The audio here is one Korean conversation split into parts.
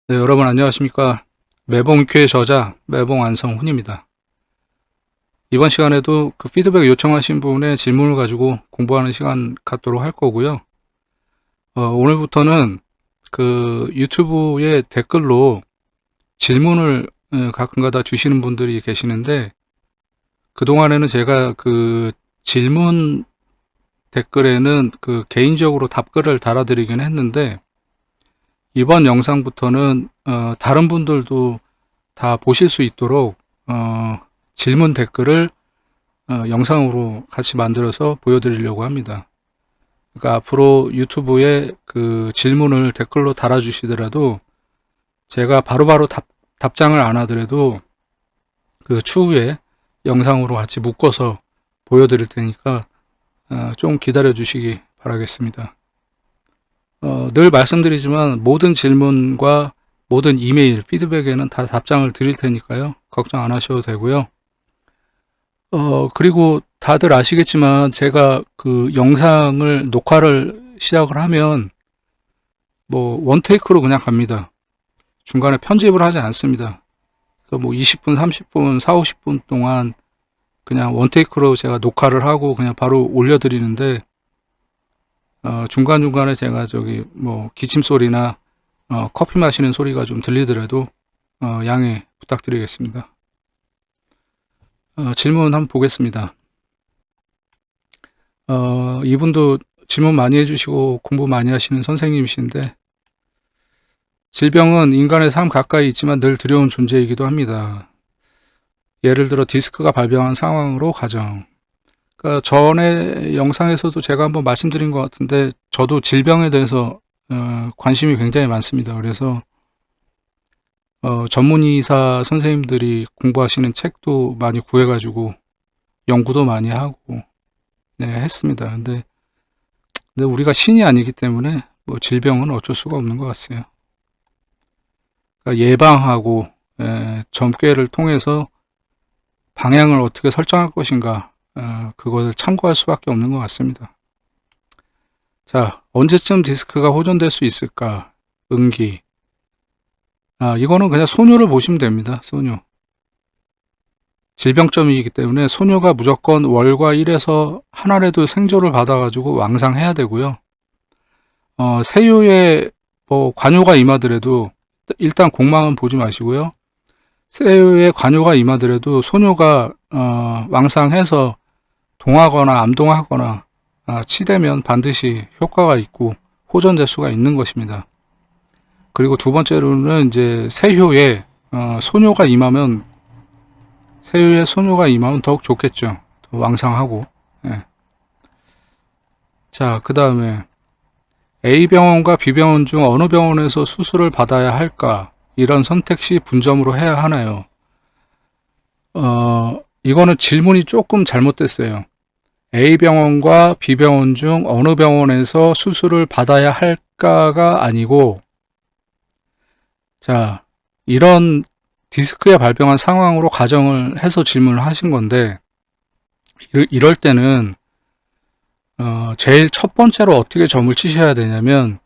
네, 여러분 안녕하십니까. 매봉교의 저자 매봉 안성훈입니다. 이번 시간에도 그 피드백 요청하신 분의 질문을 가지고 공부하는 시간 갖도록 할 거고요. 오늘부터는 그 유튜브에 댓글로 질문을 가끔가다 주시는 분들이 계시는데, 그동안에는 제가 그 질문 댓글에는 그 개인적으로 답글을 달아드리긴 했는데, 이번 영상부터는 다른 분들도 다 보실 수 있도록 질문 댓글을 영상으로 같이 만들어서 보여드리려고 합니다. 그러니까 앞으로 유튜브에 그 질문을 댓글로 달아주시더라도 제가 바로바로 답장을 안 하더라도 그 추후에 영상으로 같이 묶어서 보여드릴 테니까 좀 기다려 주시기 바라겠습니다. 늘 말씀드리지만 모든 질문과 모든 이메일, 피드백에는 다 답장을 드릴 테니까요. 걱정 안 하셔도 되고요. 그리고 다들 아시겠지만 제가 그 영상을 녹화를 시작을 하면 뭐 원테이크로 그냥 갑니다. 중간에 편집을 하지 않습니다. 그래서 뭐 20분, 30분, 4, 50분 동안 그냥 원테이크로 제가 녹화를 하고 그냥 바로 올려드리는데, 중간중간에 제가 저기 뭐 기침 소리나 커피 마시는 소리가 좀 들리더라도 양해 부탁드리겠습니다. 질문 한번 보겠습니다. 이분도 질문 많이 해주시고 공부 많이 하시는 선생님이신데, 질병은 인간의 삶 가까이 있지만 늘 두려운 존재이기도 합니다. 예를 들어 디스크가 발병한 상황으로 가정. 그러니까 전에 영상에서도 제가 한번 말씀드린 것 같은데, 저도 질병에 대해서 관심이 굉장히 많습니다. 그래서 전문의사 선생님들이 공부하시는 책도 많이 구해가지고 연구도 많이 하고 네, 했습니다. 근데 우리가 신이 아니기 때문에 뭐 질병은 어쩔 수가 없는 것 같아요. 그러니까 예방하고 점괘를 통해서 방향을 어떻게 설정할 것인가, 그것을 참고할 수밖에 없는 것 같습니다. 자, 언제쯤 디스크가 호전될 수 있을까? 응기. 이거는 그냥 소뇨를 보시면 됩니다. 소뇨. 질병점이기 때문에 소뇨가 무조건 월과 일에서 한 알에도 생조를 받아가지고 왕상해야 되고요. 세요에 뭐 관요가 임하더라도 일단 공망은 보지 마시고요. 세요에 관요가 임하더라도 소뇨가 왕상해서 동하거나 암동하거나 치대면 반드시 효과가 있고 호전될 수가 있는 것입니다. 그리고 두 번째로는 이제 세효에 소뇨가 임하면 세유에 소뇨가 임하면 더욱 좋겠죠. 더 왕상하고. 예. 자, 그 다음에 A병원과 B병원 중 어느 병원에서 수술을 받아야 할까? 이런 선택 시 분점으로 해야 하나요? 이거는 질문이 조금 잘못됐어요. A병원과 B병원 중 어느 병원에서 수술을 받아야 할까가 아니고, 자, 이런 디스크에 발병한 상황으로 가정을 해서 질문을 하신 건데, 이럴 때는 제일 첫 번째로 어떻게 점을 치셔야 되냐면,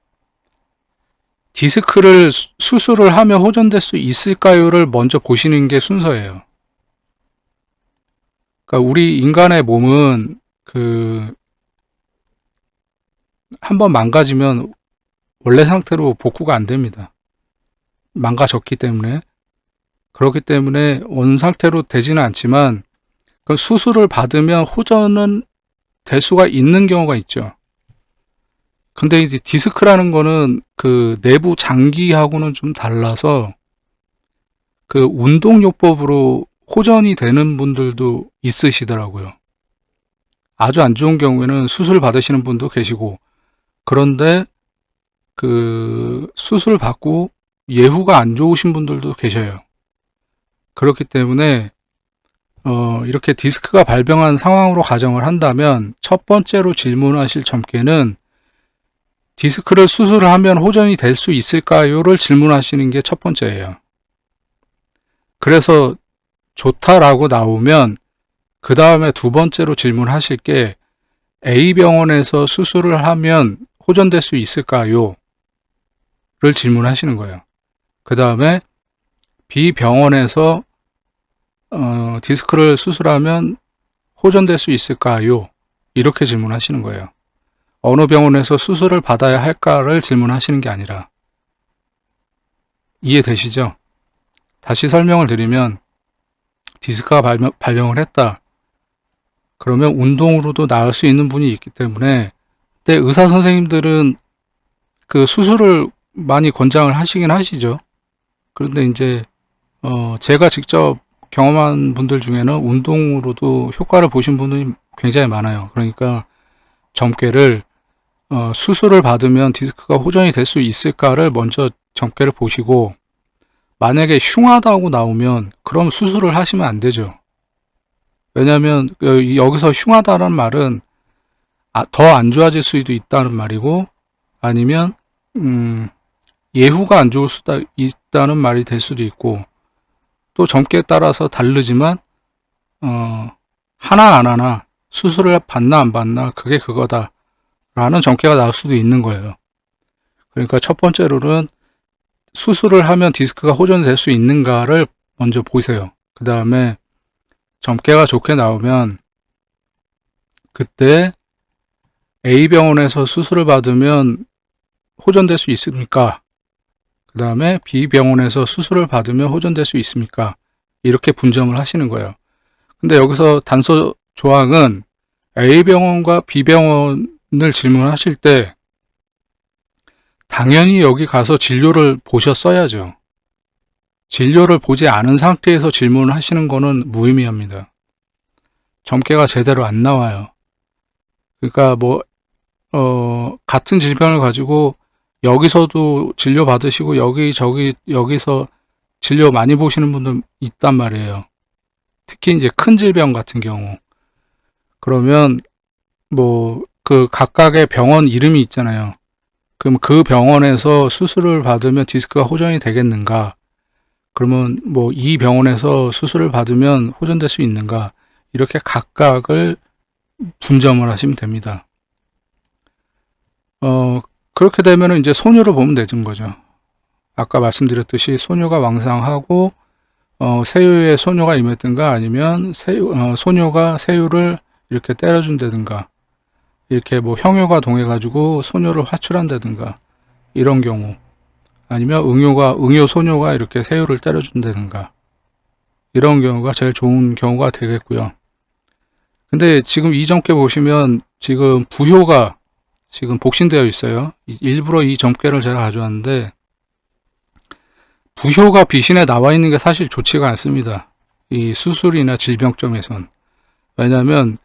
디스크를 수술을 하면 호전될 수 있을까요를 먼저 보시는 게 순서예요. 그러니까 우리 인간의 몸은 그 한번 망가지면 원래 상태로 복구가 안 됩니다. 망가졌기 때문에. 그렇기 때문에 원 상태로 되지는 않지만 그 수술을 받으면 호전은 될 수가 있는 경우가 있죠. 근데 이제 디스크라는 거는 그 내부 장기하고는 좀 달라서 그 운동요법으로 호전이 되는 분들도 있으시더라고요. 아주 안 좋은 경우에는 수술 받으시는 분도 계시고, 그런데 그 수술 받고 예후가 안 좋으신 분들도 계셔요. 그렇기 때문에 이렇게 디스크가 발병한 상황으로 가정을 한다면 첫 번째로 질문하실 점괘는 디스크를 수술을 하면 호전이 될 수 있을까요를 질문하시는 게 첫 번째예요. 그래서 좋다라고 나오면 그 다음에 두 번째로 질문하실 게 A병원에서 수술을 하면 호전될 수 있을까요? 를 질문하시는 거예요. 그 다음에 B 병원에서 디스크를 수술하면 호전될 수 있을까요? 이렇게 질문하시는 거예요. 어느 병원에서 수술을 받아야 할까를 질문하시는 게 아니라. 이해되시죠? 다시 설명을 드리면 디스크가 발병을 했다. 그러면 운동으로도 나을 수 있는 분이 있기 때문에 그때 의사 선생님들은 그 수술을 많이 권장을 하시긴 하시죠. 그런데 이제 제가 직접 경험한 분들 중에는 운동으로도 효과를 보신 분들이 굉장히 많아요. 그러니까 점괘를 수술을 받으면 디스크가 호전이 될 수 있을까를 먼저 점괘를 보시고, 만약에 흉하다고 나오면 그럼 수술을 하시면 안 되죠. 왜냐하면 여기서 흉하다는 말은 더 안 좋아질 수도 있다는 말이고, 아니면 예후가 안 좋을 수도 있다는 말이 될 수도 있고, 또 점괘에 따라서 다르지만 하나 안 하나, 수술을 받나 안 받나 그게 그거다 라는 점괘가 나올 수도 있는 거예요. 그러니까 첫 번째로는 수술을 하면 디스크가 호전될 수 있는가를 먼저 보세요. 그 다음에 점괘가 좋게 나오면 그때 A병원에서 수술을 받으면 호전될 수 있습니까? 그 다음에 B병원에서 수술을 받으면 호전될 수 있습니까? 이렇게 분점을 하시는 거예요. 근데 여기서 단서 조항은 A병원과 B병원을 질문하실 때 당연히 여기 가서 진료를 보셨어야죠. 진료를 보지 않은 상태에서 질문을 하시는 거는 무의미합니다. 점괘가 제대로 안 나와요. 그러니까 같은 질병을 가지고 여기서도 진료 받으시고 여기서 진료 많이 보시는 분들 있단 말이에요. 특히 이제 큰 질병 같은 경우. 그러면 그 각각의 병원 이름이 있잖아요. 그럼 그 병원에서 수술을 받으면 디스크가 호전이 되겠는가? 그러면 이 병원에서 수술을 받으면 호전될 수 있는가? 이렇게 각각을 분점을 하시면 됩니다. 그렇게 되면 이제 소녀를 보면 되는 거죠. 아까 말씀드렸듯이 소녀가 왕상하고 세유에 소녀가 임했든가, 아니면 소녀가 세유를 이렇게 때려준다든가, 이렇게 형효가 동해가지고 소녀를 화출한다든가, 이런 경우, 아니면 응효 소녀가 이렇게 세유를 때려준다든가, 이런 경우가 제일 좋은 경우가 되겠고요. 근데 지금 이 점괘 보시면 지금 부효가 지금 복신되어 있어요. 일부러 이 점괘를 제가 가져왔는데, 부효가 비신에 나와 있는 게 사실 좋지가 않습니다. 이 수술이나 질병점에선. 왜냐하면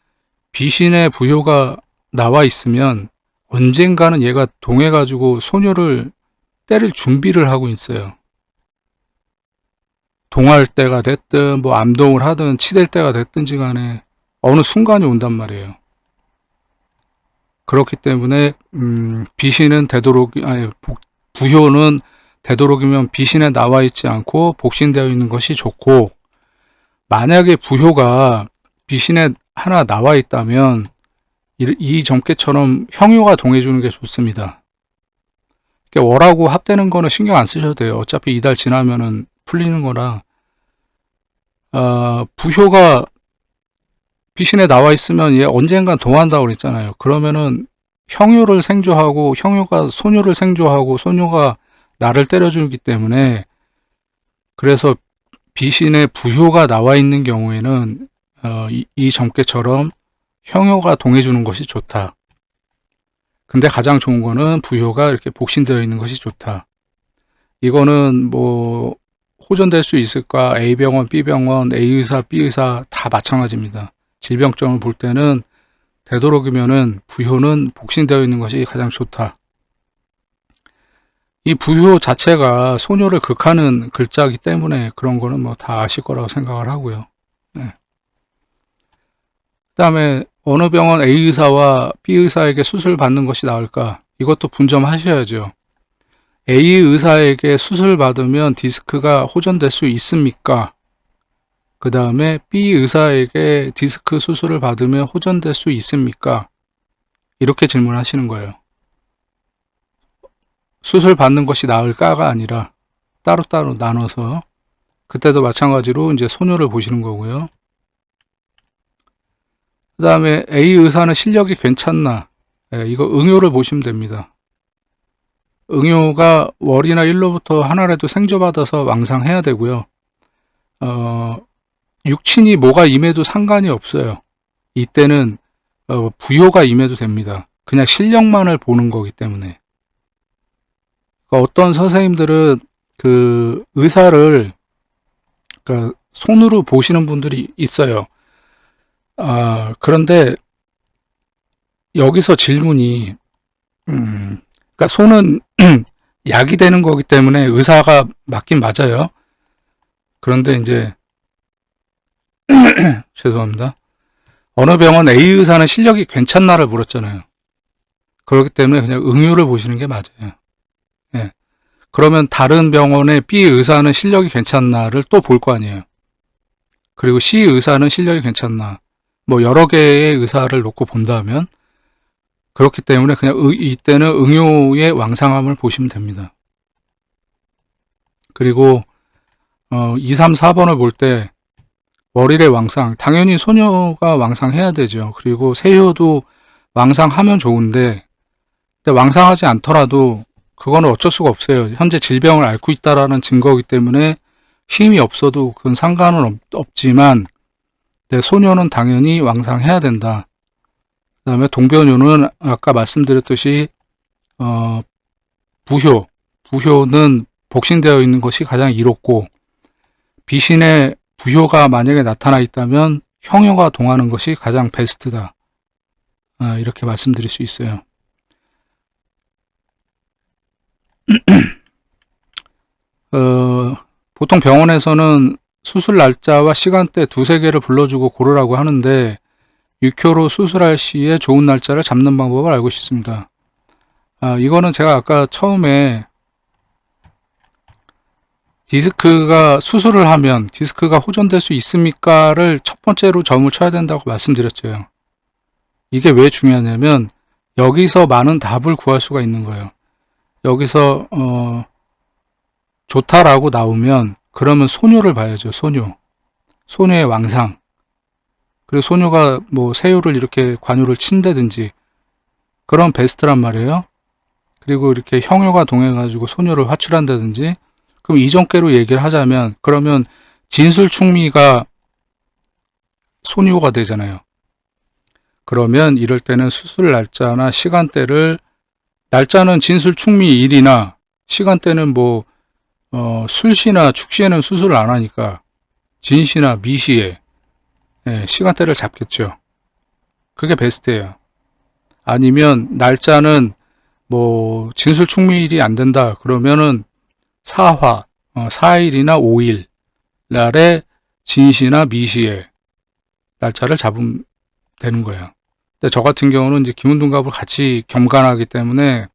비신에 부효가 나와 있으면 언젠가는 얘가 동해가지고 소녀를 때릴 준비를 하고 있어요. 동할 때가 됐든 암동을 하든 치댈 때가 됐든지 간에 어느 순간이 온단 말이에요. 그렇기 때문에 비신은 부효는 되도록이면 비신에 나와 있지 않고 복신되어 있는 것이 좋고, 만약에 부효가 비신에 하나 나와 있다면 이 점괘처럼 형효가 동해주는 게 좋습니다. 월하고 합되는 거는 신경 안 쓰셔도 돼요. 어차피 이달 지나면은 풀리는 거라. 부효가 비신에 나와 있으면 얘 언젠간 동한다고 그랬잖아요. 그러면은 형효를 생조하고, 형효가 소녀를 생조하고, 소녀가 나를 때려주기 때문에, 그래서 비신에 부효가 나와 있는 경우에는 이 점괘처럼 형효가 동해주는 것이 좋다. 근데 가장 좋은 거는 부효가 이렇게 복신되어 있는 것이 좋다. 이거는 호전될 수 있을까? A병원, B병원, A의사, B의사 다 마찬가지입니다. 질병점을 볼 때는 되도록이면은 부효는 복신되어 있는 것이 가장 좋다. 이 부효 자체가 소녀를 극하는 글자이기 때문에 그런 거는 다 아실 거라고 생각을 하고요. 네. 그 다음에 어느 병원 A의사와 B의사에게 수술 받는 것이 나을까? 이것도 분점하셔야죠. A의사에게 수술 받으면 디스크가 호전될 수 있습니까? 그 다음에 B의사에게 디스크 수술을 받으면 호전될 수 있습니까? 이렇게 질문하시는 거예요. 수술 받는 것이 나을까가 아니라 따로따로 나눠서 그때도 마찬가지로 이제 소뇨를 보시는 거고요. 그 다음에 A 의사는 실력이 괜찮나? 이거 응효를 보시면 됩니다. 응효가 월이나 일로부터 하나라도 생조받아서 왕상해야 되고요. 육친이 뭐가 임해도 상관이 없어요. 이때는 부효가 임해도 됩니다. 그냥 실력만을 보는 거기 때문에. 그러니까 어떤 선생님들은 그 의사를 그러니까 손으로 보시는 분들이 있어요. 그런데 여기서 질문이 그러니까 손은 약이 되는 거기 때문에 의사가 맞긴 맞아요. 그런데 이제 죄송합니다. 어느 병원 A 의사는 실력이 괜찮나를 물었잖아요. 그렇기 때문에 그냥 응유를 보시는 게 맞아요. 예. 그러면 다른 병원의 B 의사는 실력이 괜찮나를 또 볼 거 아니에요. 그리고 C 의사는 실력이 괜찮나. 뭐 여러 개의 의사를 놓고 본다면 그렇기 때문에 그냥 이때는 응요의 왕상함을 보시면 됩니다. 그리고 2, 3, 4번을 볼 때 월일의 왕상, 당연히 소녀가 왕상해야 되죠. 그리고 세효도 왕상하면 좋은데 왕상하지 않더라도 그거는 어쩔 수가 없어요. 현재 질병을 앓고 있다라는 증거이기 때문에 힘이 없어도 그건 상관은 없지만 소녀는 당연히 왕상해야 된다. 그 다음에 동변효는 아까 말씀드렸듯이 부효는 복싱되어 있는 것이 가장 이롭고 비신의 부효가 만약에 나타나 있다면 형효가 동하는 것이 가장 베스트다. 이렇게 말씀드릴 수 있어요. 보통 병원에서는 수술 날짜와 시간대 두세 개를 불러주고 고르라고 하는데 육효로 수술할 시에 좋은 날짜를 잡는 방법을 알고 싶습니다. 이거는 제가 아까 처음에 디스크가 수술을 하면 디스크가 호전될 수 있습니까를 첫 번째로 점을 쳐야 된다고 말씀드렸죠. 이게 왜 중요하냐면 여기서 많은 답을 구할 수가 있는 거예요. 여기서 좋다라고 나오면 그러면 소뇨를 봐야죠. 소뇨의 왕상. 그리고 소뇨가 뭐 세효를 이렇게 관효를 친다든지 그런 베스트란 말이에요. 그리고 이렇게 형효가 동해가지고 소뇨를 화출한다든지 그럼 이전께로 얘기를 하자면 그러면 진술충미가 소뇨가 되잖아요. 그러면 이럴 때는 수술 날짜나 시간대를 날짜는 진술충미일이나 시간대는 뭐 술시나 축시에는 수술을 안 하니까 진시나 미시에 시간대를 잡겠죠. 그게 베스트예요. 아니면 날짜는 뭐 진술충미일이 안 된다 그러면은 사화 4일이나 5일 날에 진시나 미시에 날짜를 잡으면 되는 거예요. 근데 저 같은 경우는 이제 김운둔갑을 같이 겸관하기 때문에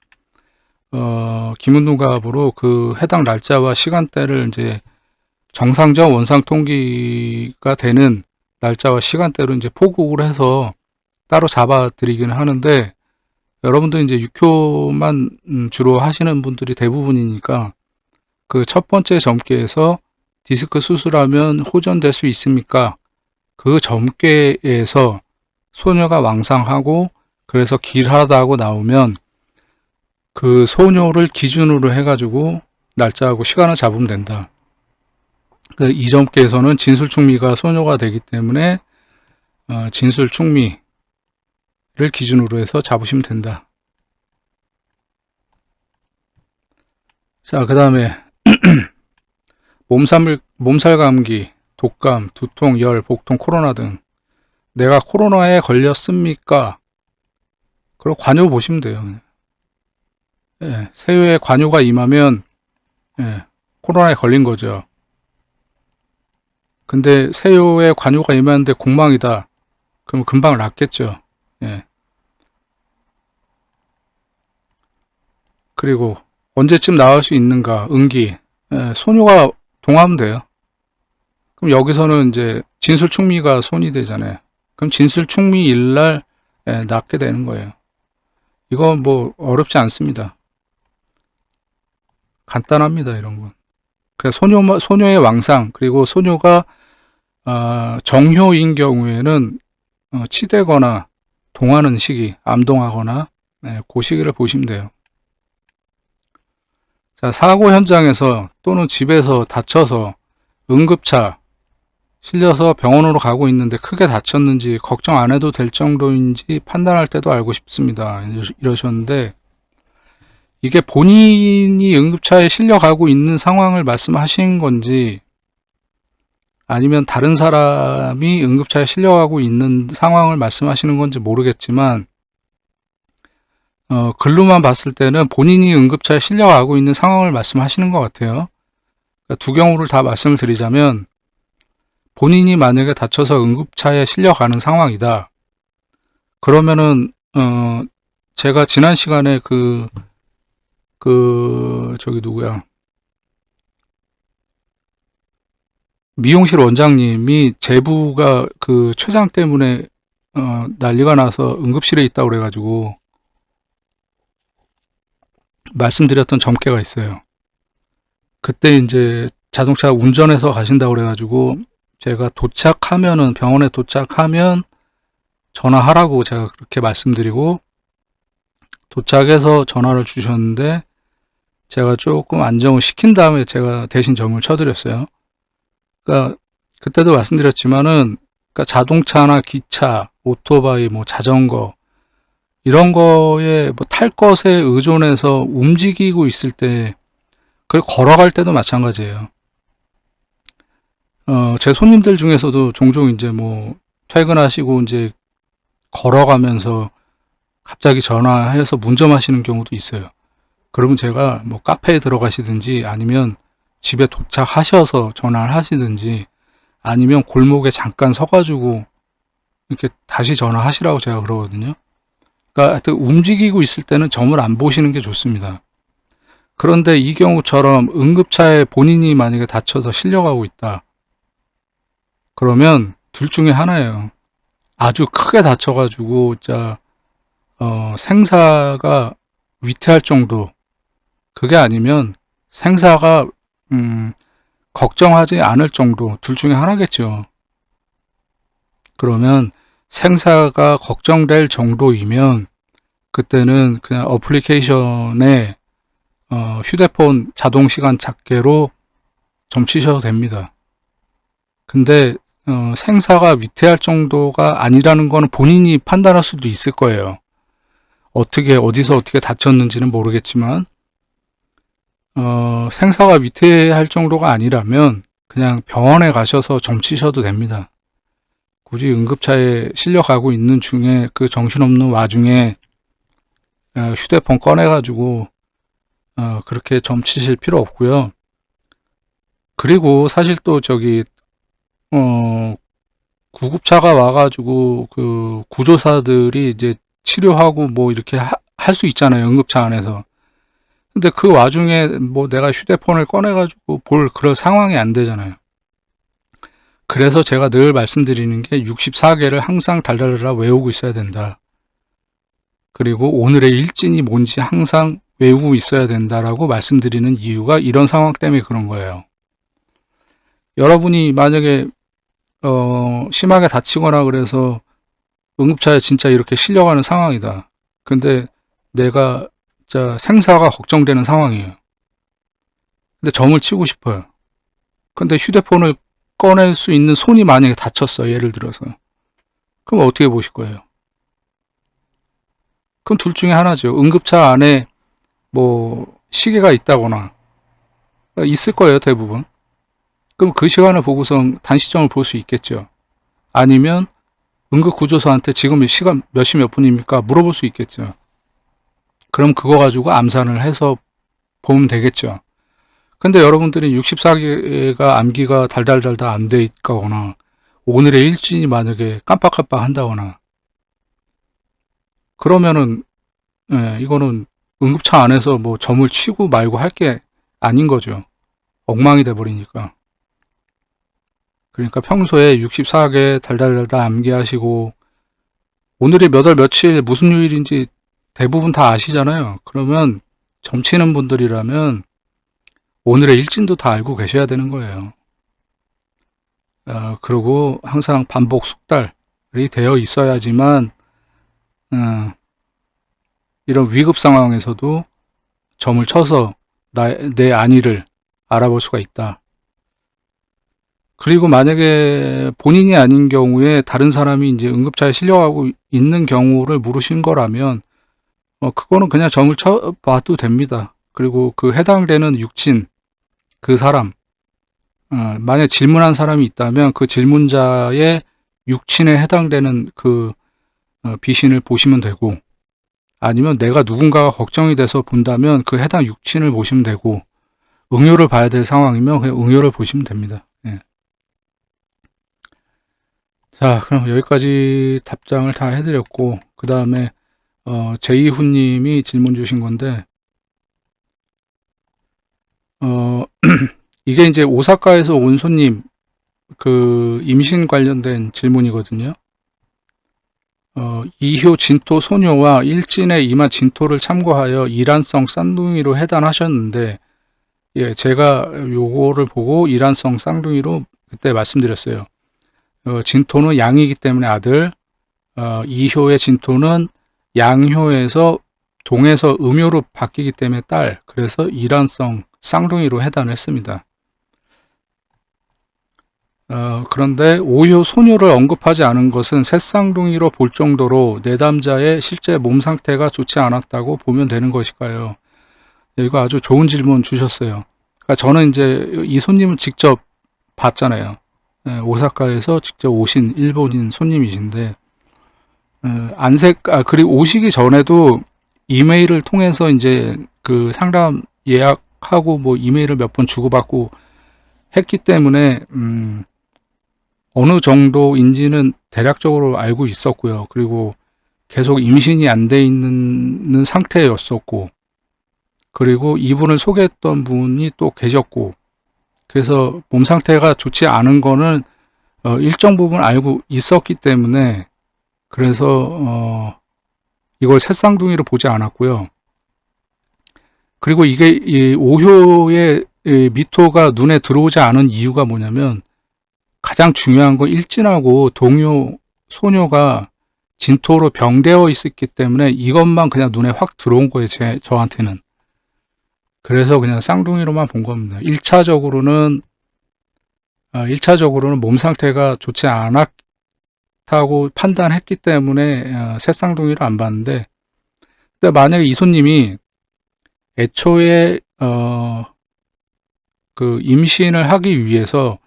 김운둔갑으로 그 해당 날짜와 시간대를 이제 정상적 원상 통기가 되는 날짜와 시간대로 이제 포국을 해서 따로 잡아 드리기는 하는데 여러분들 이제 육효만 주로 하시는 분들이 대부분이니까 그 첫 번째 점괘에서 디스크 수술하면 호전될 수 있습니까? 그 점괘에서 소녀가 왕상하고 그래서 길하다고 나오면 그 소녀를 기준으로 해가지고 날짜하고 시간을 잡으면 된다. 이 점괘에서는 진술충미가 소녀가 되기 때문에 진술충미를 기준으로 해서 잡으시면 된다. 자, 그 다음에 몸살 감기, 독감, 두통, 열, 복통, 코로나 등 내가 코로나에 걸렸습니까? 그리고 관요 보시면 돼요. 세유에 관요가 임하면 코로나에 걸린 거죠. 근데 세유에 관요가 임하는데 공망이다. 그럼 금방 낫겠죠. 그리고 언제쯤 나올 수 있는가? 응기. 소뇨가 동하면 돼요. 그럼 여기서는 이제 진술충미가 손이 되잖아요. 그럼 진술충미일날 낫게 되는 거예요. 이건 뭐 어렵지 않습니다. 간단합니다, 이런 건. 그 소녀의 왕상, 그리고 소녀가 정효인 경우에는 치대거나 동하는 시기, 암동하거나, 그 시기를 보시면 돼요. 자, 사고 현장에서 또는 집에서 다쳐서 응급차 실려서 병원으로 가고 있는데 크게 다쳤는지 걱정 안 해도 될 정도인지 판단할 때도 알고 싶습니다. 이러셨는데, 이게 본인이 응급차에 실려가고 있는 상황을 말씀하신 건지, 아니면 다른 사람이 응급차에 실려가고 있는 상황을 말씀하시는 건지 모르겠지만, 글로만 봤을 때는 본인이 응급차에 실려가고 있는 상황을 말씀하시는 것 같아요. 그러니까 두 경우를 다 말씀을 드리자면, 본인이 만약에 다쳐서 응급차에 실려가는 상황이다. 그러면은 제가 지난 시간에 저기 누구야, 미용실 원장님이 제부가 그 췌장 때문에 난리가 나서 응급실에 있다고 그래가지고 말씀드렸던 점괘가 있어요. 그때 이제 자동차 운전해서 가신다고 그래가지고 제가 병원에 도착하면 전화하라고 제가 그렇게 말씀드리고, 도착해서 전화를 주셨는데 제가 조금 안정을 시킨 다음에 제가 대신 점을 쳐드렸어요. 그러니까 그때도 말씀드렸지만은, 그러니까 자동차나 기차, 오토바이, 뭐 자전거 이런 거에 뭐 탈 것에 의존해서 움직이고 있을 때, 그리고 걸어갈 때도 마찬가지예요. 제 손님들 중에서도 종종 이제 뭐 퇴근하시고 이제 걸어가면서 갑자기 전화해서 문점하시는 경우도 있어요. 그러면 제가 뭐 카페에 들어가시든지, 아니면 집에 도착하셔서 전화를 하시든지, 아니면 골목에 잠깐 서가지고 이렇게 다시 전화하시라고 제가 그러거든요. 그러니까 하여튼 움직이고 있을 때는 점을 안 보시는 게 좋습니다. 그런데 이 경우처럼 응급차에 본인이 만약에 다쳐서 실려가고 있다. 그러면 둘 중에 하나예요. 아주 크게 다쳐가지고 진짜 생사가 위태할 정도, 그게 아니면 생사가 걱정하지 않을 정도, 둘 중에 하나겠죠. 그러면 생사가 걱정될 정도이면 그때는 그냥 어플리케이션에 휴대폰 자동시간 잡계로 점치셔도 됩니다. 근데 생사가 위태할 정도가 아니라는 거는 본인이 판단할 수도 있을 거예요. 어디서 어떻게 다쳤는지는 모르겠지만, 생사가 위태할 정도가 아니라면 그냥 병원에 가셔서 점치셔도 됩니다. 굳이 응급차에 실려가고 있는 중에, 그 정신없는 와중에 휴대폰 꺼내가지고 그렇게 점치실 필요 없고요. 그리고 사실 또 저기 구급차가 와가지고 그 구조사들이 이제 치료하고 뭐 이렇게 할 수 있잖아요, 응급차 안에서. 근데 그 와중에 뭐 내가 휴대폰을 꺼내가지고 볼 그런 상황이 안 되잖아요. 그래서 제가 늘 말씀드리는 게 64개를 항상 달달달달 외우고 있어야 된다. 그리고 오늘의 일진이 뭔지 항상 외우고 있어야 된다라고 말씀드리는 이유가 이런 상황 때문에 그런 거예요. 여러분이 만약에 심하게 다치거나 그래서 응급차에 진짜 이렇게 실려가는 상황이다. 근데 내가 진짜 생사가 걱정되는 상황이에요. 근데 점을 치고 싶어요. 근데 휴대폰을 꺼낼 수 있는 손이 만약에 다쳤어, 예를 들어서. 그럼 어떻게 보실 거예요? 그럼 둘 중에 하나죠. 응급차 안에 뭐 시계가 있다거나 있을 거예요, 대부분. 그럼 그 시간을 보고선 단시점을 볼 수 있겠죠. 아니면 응급구조사한테 지금 시간 몇 시 몇 분입니까? 물어볼 수 있겠죠. 그럼 그거 가지고 암산을 해서 보면 되겠죠. 근데 여러분들이 64개가 암기가 달달달달 안 돼 있거나, 오늘의 일진이 만약에 깜빡깜빡 한다거나, 그러면은 이거는 응급차 안에서 뭐 점을 치고 말고 할 게 아닌 거죠. 엉망이 돼 버리니까. 그러니까 평소에 64개 달달달달 암기하시고, 오늘이 몇 월 며칠 무슨 요일인지 대부분 다 아시잖아요. 그러면 점치는 분들이라면 오늘의 일진도 다 알고 계셔야 되는 거예요. 그리고 항상 반복 숙달이 되어 있어야지만 이런 위급 상황에서도 점을 쳐서 내 안위를 알아볼 수가 있다. 그리고 만약에 본인이 아닌 경우에 다른 사람이 이제 응급차에 실려가고 있는 경우를 물으신 거라면 그거는 그냥 점을 쳐봐도 됩니다. 그리고 그 해당되는 육친, 그 사람, 만약 질문한 사람이 있다면 그 질문자의 육친에 해당되는 그 비신을 보시면 되고, 아니면 내가 누군가가 걱정이 돼서 본다면 그 해당 육친을 보시면 되고, 응효를 봐야 될 상황이면 그냥 응효를 보시면 됩니다. 예. 자, 그럼 여기까지 답장을 다 해드렸고, 그 다음에 제이훈님이 질문 주신 건데, 이게 이제 오사카에서 온 손님 그 임신 관련된 질문이거든요. 이효 진토 소녀와 일진의 이마 진토를 참고하여 이란성 쌍둥이로 해단하셨는데, 예, 제가 요거를 보고 이란성 쌍둥이로 그때 말씀드렸어요. 진토는 양이기 때문에 아들, 이효의 진토는 양효에서 동에서 음효로 바뀌기 때문에 딸, 그래서 이란성 쌍둥이로 해단을 했습니다. 그런데 오효 소녀를 언급하지 않은 것은 셋쌍둥이로 볼 정도로 내담자의 실제 몸 상태가 좋지 않았다고 보면 되는 것일까요? 이거 아주 좋은 질문 주셨어요. 그러니까 저는 이제 이 손님을 직접 봤잖아요. 오사카에서 직접 오신 일본인 손님이신데, 그리고 오시기 전에도 이메일을 통해서 이제 그 상담 예약하고 뭐 이메일을 몇 번 주고받고 했기 때문에, 어느 정도인지는 대략적으로 알고 있었고요. 그리고 계속 임신이 안 돼 있는 상태였었고, 그리고 이분을 소개했던 분이 또 계셨고, 그래서 몸 상태가 좋지 않은 거는 일정 부분 알고 있었기 때문에, 그래서 이걸 새쌍둥이로 보지 않았고요. 그리고 이게 이 오효의 미토가 눈에 들어오지 않은 이유가 뭐냐면, 가장 중요한 건 일진하고 동요 소녀가 진토로 병되어 있었기 때문에 이것만 그냥 눈에 확 들어온 거예요. 저한테는. 그래서 그냥 쌍둥이로만 본 겁니다. 1차적으로는 몸 상태가 좋지 않았다고 판단했기 때문에 새쌍둥이로 안 봤는데, 근데 만약에 이 손님이 애초에 그 임신을 하기 위해서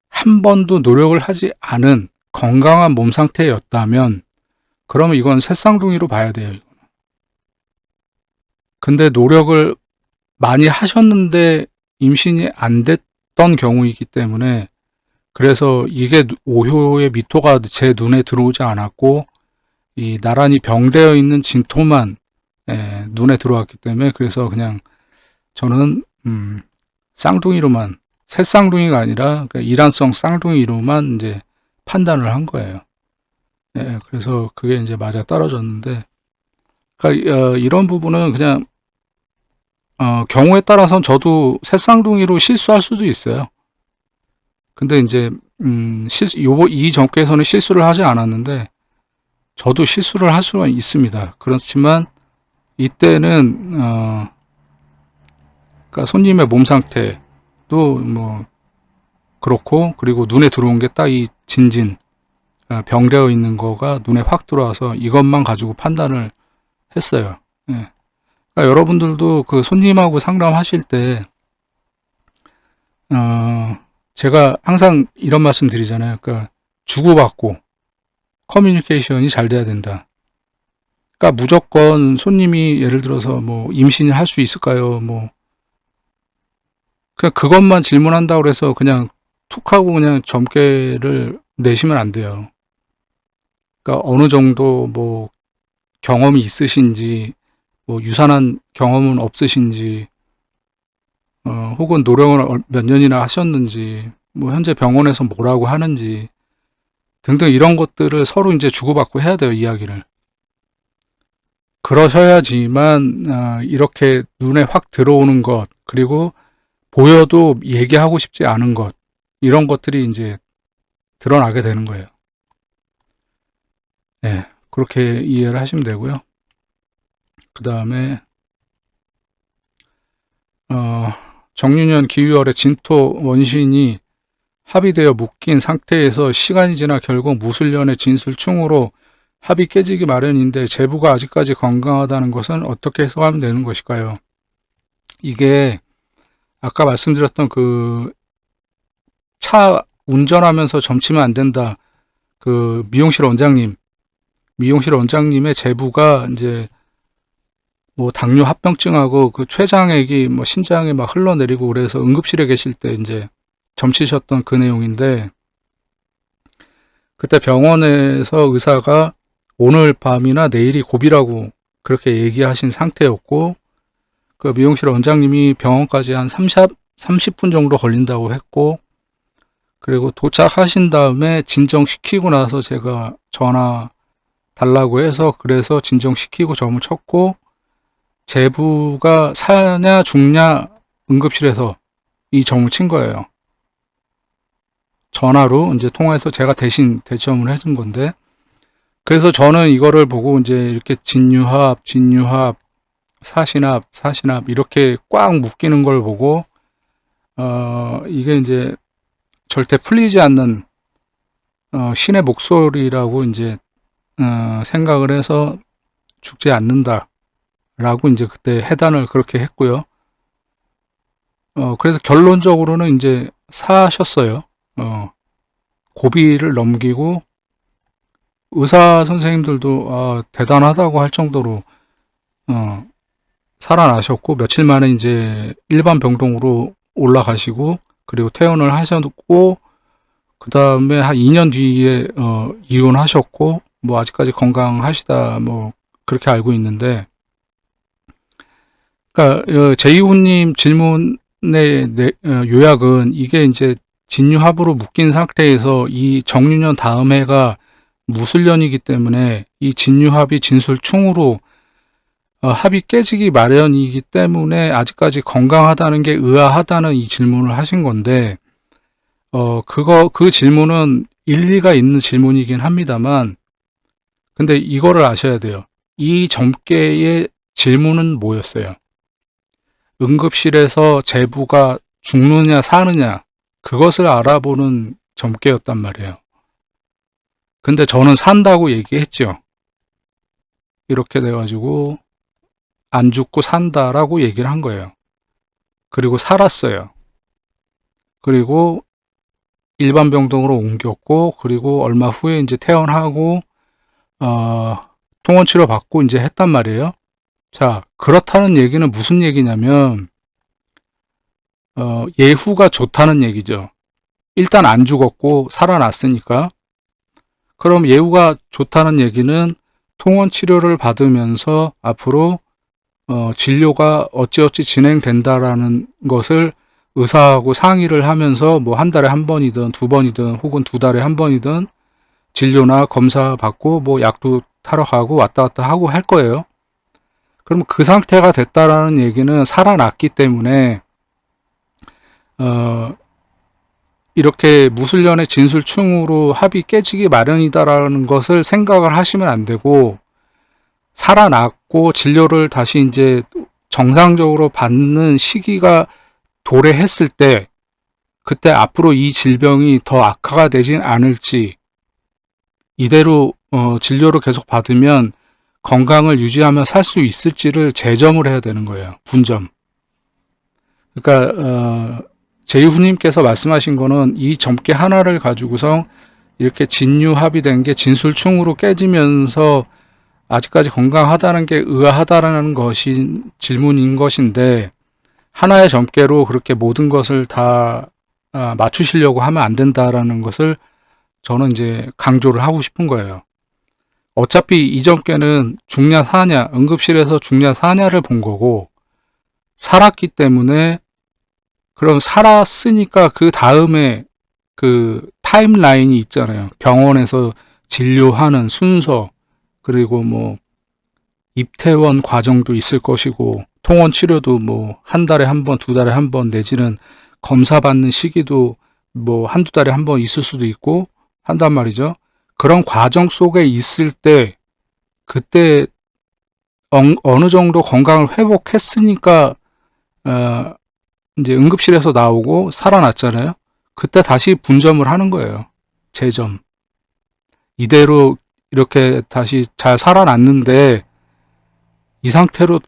한 번도 노력을 하지 않은 건강한 몸 상태였다면, 그러면 이건 새쌍둥이로 봐야 돼요. 근데 노력을 많이 하셨는데 임신이 안 됐던 경우이기 때문에, 그래서 이게 오효의 미토가 제 눈에 들어오지 않았고 이 나란히 병되어 있는 진토만 눈에 들어왔기 때문에, 그래서 그냥 저는 쌍둥이로만, 새쌍둥이가 아니라 이란성 쌍둥이로만 이제 판단을 한 거예요. 그래서 그게 이제 맞아 떨어졌는데, 그러니까 이런 부분은 그냥 경우에 따라서는 저도 새쌍둥이로 실수할 수도 있어요. 근데 이제 이 전께서는 실수를 하지 않았는데 저도 실수를 할 수가 있습니다. 그렇지만 이때는 그러니까 손님의 몸 상태도 뭐 그렇고, 그리고 눈에 들어온 게 딱 이 진진 병되어 있는 거가 눈에 확 들어와서 이것만 가지고 판단을 했어요. 예. 그러니까 여러분들도 그 손님하고 상담하실 때 제가 항상 이런 말씀 드리잖아요. 그러니까 주고받고 커뮤니케이션이 잘 돼야 된다. 그러니까 무조건 손님이 예를 들어서 뭐 임신을 할 수 있을까요? 뭐 그냥 그것만 질문한다고 해서 그냥 툭 하고 그냥 점괘를 내시면 안 돼요. 그러니까 어느 정도 뭐 경험이 있으신지, 뭐 유산한 경험은 없으신지, 혹은 노력을 몇 년이나 하셨는지, 뭐 현재 병원에서 뭐라고 하는지 등등 이런 것들을 서로 이제 주고받고 해야 돼요, 이야기를. 그러셔야지만 이렇게 눈에 확 들어오는 것, 그리고 보여도 얘기하고 싶지 않은 것, 이런 것들이 이제 드러나게 되는 거예요. 네, 그렇게 이해를 하시면 되고요. 그 다음에 정유년 기유열의 진토 원신이 합의되어 묶인 상태에서 시간이 지나 결국 무술년의 진술충으로 합이 깨지기 마련인데 제부가 아직까지 건강하다는 것은 어떻게 해석하면 되는 것일까요? 이게 아까 말씀드렸던 그 차 운전하면서 점치면 안 된다. 그 미용실 원장님의 제부가 이제 뭐 당뇨 합병증하고 그 췌장액이 뭐 신장에 막 흘러내리고 그래서 응급실에 계실 때 이제 점치셨던 그 내용인데, 그때 병원에서 의사가 오늘 밤이나 내일이 고비라고 그렇게 얘기하신 상태였고, 그 미용실 원장님이 병원까지 한 30분 정도 걸린다고 했고, 그리고 도착하신 다음에 진정시키고 나서 제가 전화 달라고 해서 그래서 진정시키고 점을 쳤고, 제부가 사냐 죽냐 응급실에서 이 점을 친 거예요. 전화로 이제 통화해서 제가 대신 대점을 해준 건데, 그래서 저는 이거를 보고 이제 이렇게 진유합, 사신합 이렇게 꽉 묶이는 걸 보고 이게 이제 절대 풀리지 않는 신의 목소리라고 이제 생각을 해서 죽지 않는다 라고 이제 그때 해단을 그렇게 했고요. 그래서 결론적으로는 이제 사셨어요. 고비를 넘기고 의사 선생님들도 대단하다고 할 정도로 살아나셨고, 며칠 만에 이제 일반 병동으로 올라가시고, 그리고 퇴원을 하셨고, 그 다음에 한 2년 뒤에 이혼하셨고, 뭐 아직까지 건강하시다 뭐 그렇게 알고 있는데, 그러니까 제이후님 질문의 요약은 이게 이제 진유합으로 묶인 상태에서 이 정유년 다음 해가 무술년이기 때문에 이 진유합이 진술충으로 합이 깨지기 마련이기 때문에 아직까지 건강하다는 게 의아하다는 이 질문을 하신 건데, 그 질문은 일리가 있는 질문이긴 합니다만, 근데 이거를 아셔야 돼요. 이 점괘의 질문은 뭐였어요? 응급실에서 제부가 죽느냐 사느냐 그것을 알아보는 점괘였단 말이에요. 근데 저는 산다고 얘기했죠. 이렇게 돼가지고 안 죽고 산다라고 얘기를 한 거예요. 그리고 살았어요. 그리고 일반 병동으로 옮겼고, 그리고 얼마 후에 이제 퇴원하고 통원 치료 받고 이제 했단 말이에요. 자, 그렇다는 얘기는 무슨 얘기냐면 예후가 좋다는 얘기죠. 일단 안 죽었고 살아났으니까. 그럼 예후가 좋다는 얘기는 통원 치료를 받으면서 앞으로 진료가 어찌어찌 진행된다라는 것을 의사하고 상의를 하면서 뭐 한 달에 한 번이든 두 번이든 혹은 두 달에 한 번이든 진료나 검사 받고 뭐 약도 타러 가고 왔다 갔다 하고 할 거예요. 그럼 그 상태가 됐다라는 얘기는 살아났기 때문에 이렇게 무술년의 진술충으로 합이 깨지기 마련이다라는 것을 생각을 하시면 안 되고, 살아났고 진료를 다시 이제 정상적으로 받는 시기가 도래했을 때, 그때 앞으로 이 질병이 더 악화가 되진 않을지, 이대로 진료를 계속 받으면 건강을 유지하며 살 수 있을지를 재점을 해야 되는 거예요. 분점. 그러니까 제이후님께서 말씀하신 거는 이 점괘 하나를 가지고서 이렇게 진유합이 된 게 진술충으로 깨지면서 아직까지 건강하다는 게 의아하다라는 것이 질문인 것인데, 하나의 점괘로 그렇게 모든 것을 다 맞추시려고 하면 안 된다라는 것을 저는 이제 강조를 하고 싶은 거예요. 어차피 이 점괘는 죽냐 사냐, 응급실에서 죽냐 사냐를 본 거고, 살았기 때문에, 그럼 살았으니까 그 다음에 그 타임라인이 있잖아요. 병원에서 진료하는 순서, 그리고 뭐 입퇴원 과정도 있을 것이고, 통원 치료도 뭐 한 달에 한 번, 두 달에 한 번 내지는 검사 받는 시기도 뭐 한두 달에 한 번 있을 수도 있고 한단 말이죠. 그런 과정 속에 있을 때 그때 어느 정도 건강을 회복했으니까 이제 응급실에서 나오고 살아났잖아요. 그때 다시 분점을 하는 거예요. 재점. 이대로 이렇게 다시 잘 살아났는데 이 상태로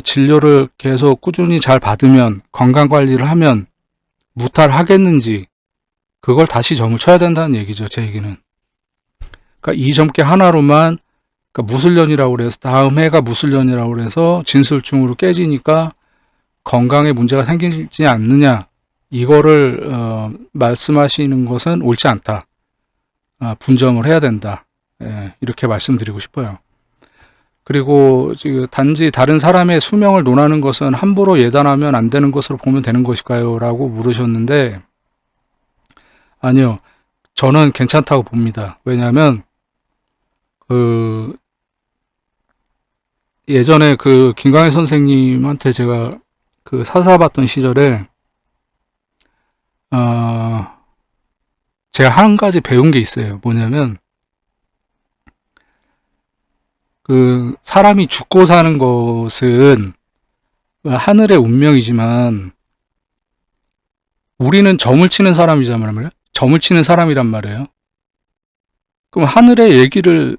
진료를 계속 꾸준히 잘 받으면 건강관리를 하면 무탈하겠는지 그걸 다시 점을 쳐야 된다는 얘기죠. 제 얘기는. 그러니까 이 점괘 하나로만 그러니까 무술년이라고 그래서 다음 해가 무술년이라고 그래서 진술중으로 깨지니까 건강에 문제가 생기지 않느냐 이거를 말씀하시는 것은 옳지 않다. 분점을 해야 된다. 이렇게 말씀드리고 싶어요. 그리고 단지 다른 사람의 수명을 논하는 것은 함부로 예단하면 안 되는 것으로 보면 되는 것일까요? 라고 물으셨는데 아니요. 저는 괜찮다고 봅니다. 왜냐하면 예전에 김광일 선생님한테 제가 사사봤던 시절에 제가 한 가지 배운 게 있어요. 뭐냐면 사람이 죽고 사는 것은 하늘의 운명이지만 우리는 점을 치는 사람이란 말이에요. 점을 치는 사람이란 말이에요. 그럼 하늘의 얘기를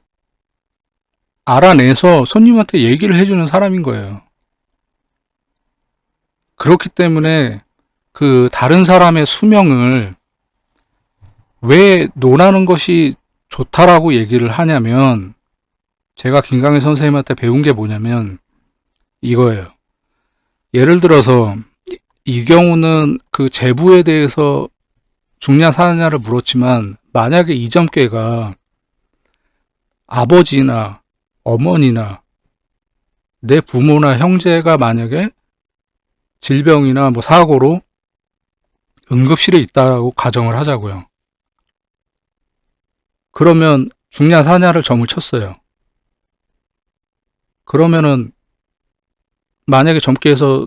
알아내서 손님한테 얘기를 해주는 사람인 거예요. 그렇기 때문에 다른 사람의 수명을 왜 논하는 것이 좋다라고 얘기를 하냐면 제가 김광일 선생님한테 배운 게 뭐냐면 이거예요. 예를 들어서 이 경우는 제부에 대해서 죽냐 사느냐를 물었지만 만약에 이 점괘가 아버지나 어머니나 내 부모나 형제가 만약에 질병이나 뭐 사고로 응급실에 있다고 가정을 하자고요. 그러면 죽냐 사냐를 점을 쳤어요. 그러면은 만약에 점괘에서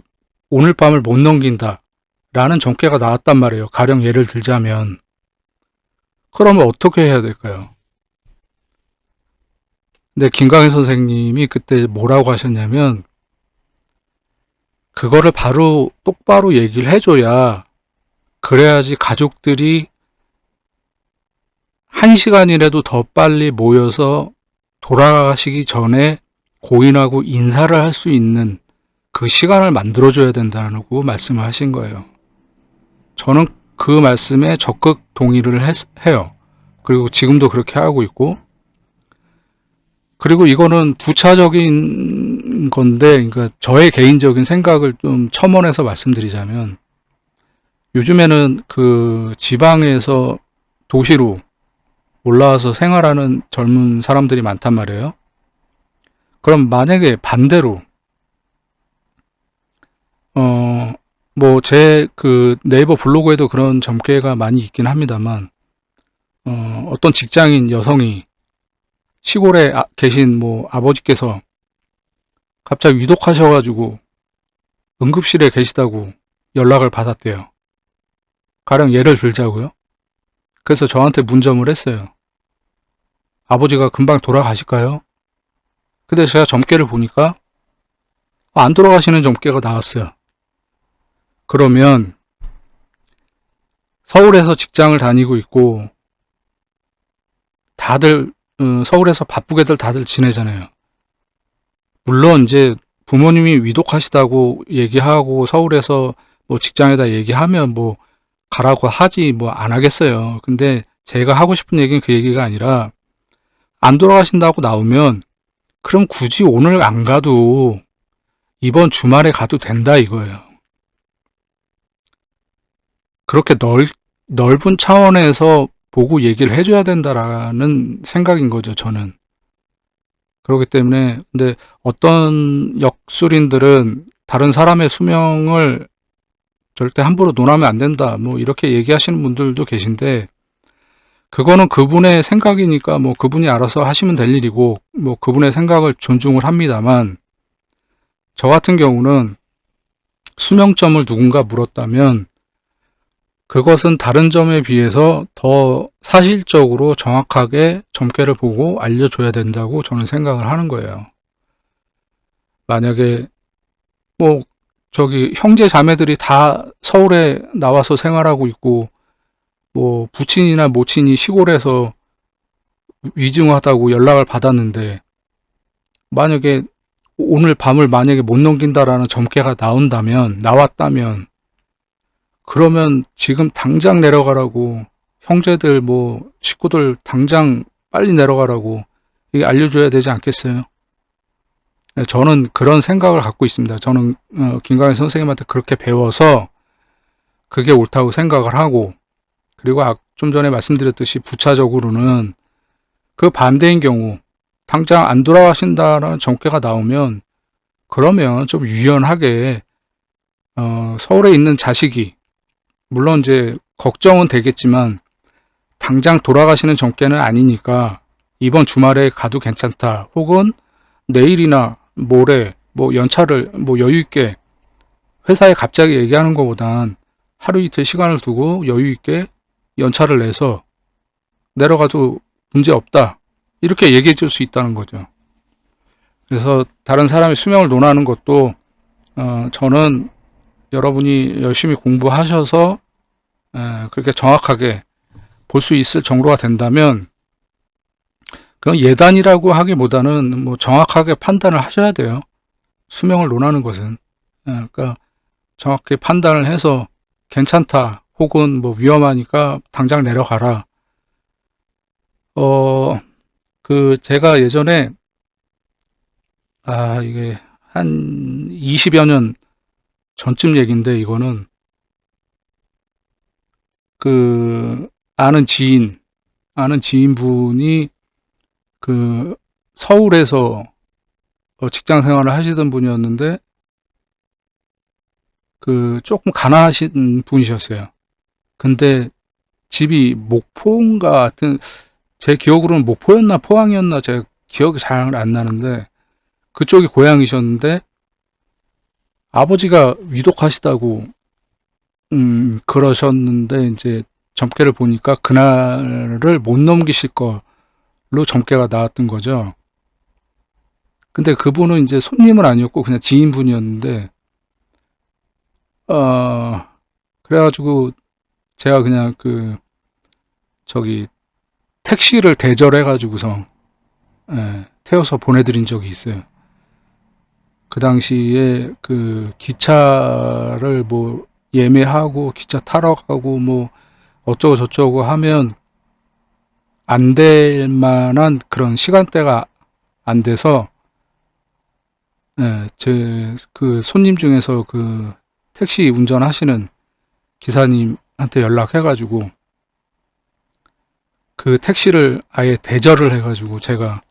오늘 밤을 못 넘긴다 라는 점괘가 나왔단 말이에요. 가령 예를 들자면 그러면 어떻게 해야 될까요? 근데 김광일 선생님이 그때 뭐라고 하셨냐면 그거를 바로 똑바로 얘기를 해줘야 그래야지 가족들이 1시간이라도 더 빨리 모여서 돌아가시기 전에 고인하고 인사를 할 수 있는 그 시간을 만들어줘야 된다고 말씀을 하신 거예요. 저는 그 말씀에 적극 동의를 해요. 그리고 지금도 그렇게 하고 있고 그리고 이거는 부차적인 건데 그러니까 저의 개인적인 생각을 좀 첨언해서 말씀드리자면 요즘에는 지방에서 도시로 올라와서 생활하는 젊은 사람들이 많단 말이에요. 그럼 만약에 반대로 뭐 제 네이버 블로그에도 그런 점괘가 많이 있긴 합니다만 어떤 직장인 여성이 시골에 계신 뭐 아버지께서 갑자기 위독하셔가지고 응급실에 계시다고 연락을 받았대요. 가령 예를 들자고요. 그래서 저한테 문점을 했어요. 아버지가 금방 돌아가실까요? 근데 제가 점괘를 보니까 안 돌아가시는 점괘가 나왔어요. 그러면 서울에서 직장을 다니고 있고 다들 서울에서 바쁘게들 다들 지내잖아요. 물론 이제 부모님이 위독하시다고 얘기하고 서울에서 뭐 직장에다 얘기하면 뭐 가라고 하지 뭐 안 하겠어요. 근데 제가 하고 싶은 얘기는 그 얘기가 아니라 안 돌아가신다고 나오면 그럼 굳이 오늘 안 가도 이번 주말에 가도 된다 이거예요. 그렇게 넓은 차원에서 보고 얘기를 해줘야 된다라는 생각인 거죠, 저는. 그렇기 때문에 근데 어떤 역술인들은 다른 사람의 수명을 절대 함부로 논하면 안 된다 뭐 이렇게 얘기하시는 분들도 계신데 그거는 그분의 생각이니까 뭐 그분이 알아서 하시면 될 일이고 뭐 그분의 생각을 존중을 합니다만 저 같은 경우는 수명점을 누군가 물었다면 그것은 다른 점에 비해서 더 사실적으로 정확하게 점괘를 보고 알려줘야 된다고 저는 생각을 하는 거예요. 만약에 뭐 저기 형제 자매들이 다 서울에 나와서 생활하고 있고 뭐 부친이나 모친이 시골에서 위중하다고 연락을 받았는데 만약에 오늘 밤을 만약에 못 넘긴다라는 점괘가 나왔다면 그러면 지금 당장 내려가라고 형제들 뭐 식구들 당장 빨리 내려가라고 이게 알려줘야 되지 않겠어요? 저는 그런 생각을 갖고 있습니다. 저는 김광현 선생님한테 그렇게 배워서 그게 옳다고 생각을 하고 그리고 좀 전에 말씀드렸듯이 부차적으로는 그 반대인 경우 당장 안 돌아가신다는 점괘가 나오면 그러면 좀 유연하게 서울에 있는 자식이 물론 이제 걱정은 되겠지만 당장 돌아가시는 점괘는 아니니까 이번 주말에 가도 괜찮다 혹은 내일이나 모레 뭐 연차를 뭐 여유 있게 회사에 갑자기 얘기하는 것보단 하루 이틀 시간을 두고 여유 있게 연차를 내서 내려가도 문제 없다 이렇게 얘기해 줄 수 있다는 거죠. 그래서 다른 사람의 수명을 논하는 것도 저는 여러분이 열심히 공부하셔서 그렇게 정확하게 볼 수 있을 정도가 된다면 그건 예단이라고 하기보다는 뭐 정확하게 판단을 하셔야 돼요. 수명을 논하는 것은 그러니까 정확히 판단을 해서 괜찮다 혹은 뭐 위험하니까 당장 내려가라. 제가 예전에 이게 한 20여 년 전쯤 얘기인데 이거는 그 아는 지인분이 그 서울에서 직장 생활을 하시던 분이었는데 그 조금 가난하신 분이셨어요. 근데 집이 목포인가 하여튼 제 기억으로는 목포였나 포항이었나 제가 기억이 잘 안 나는데 그쪽이 고향이셨는데 아버지가 위독하시다고 그러셨는데 이제 점괘를 보니까 그날을 못 넘기실 걸로 점괘가 나왔던 거죠. 근데 그분은 이제 손님은 아니었고 그냥 지인분이었는데 그래가지고 제가 그냥 저기 택시를 대절해가지고서 태워서 보내드린 적이 있어요. 그 당시에 그 기차를 뭐 예매하고 기차 타러 가고 뭐 어쩌고 저쩌고 하면 안 될 만한 그런 시간대가 안 돼서 제 그 손님 중에서 그 택시 운전하시는 기사님한테 연락해가지고 그 택시를 아예 대절을 해가지고 제가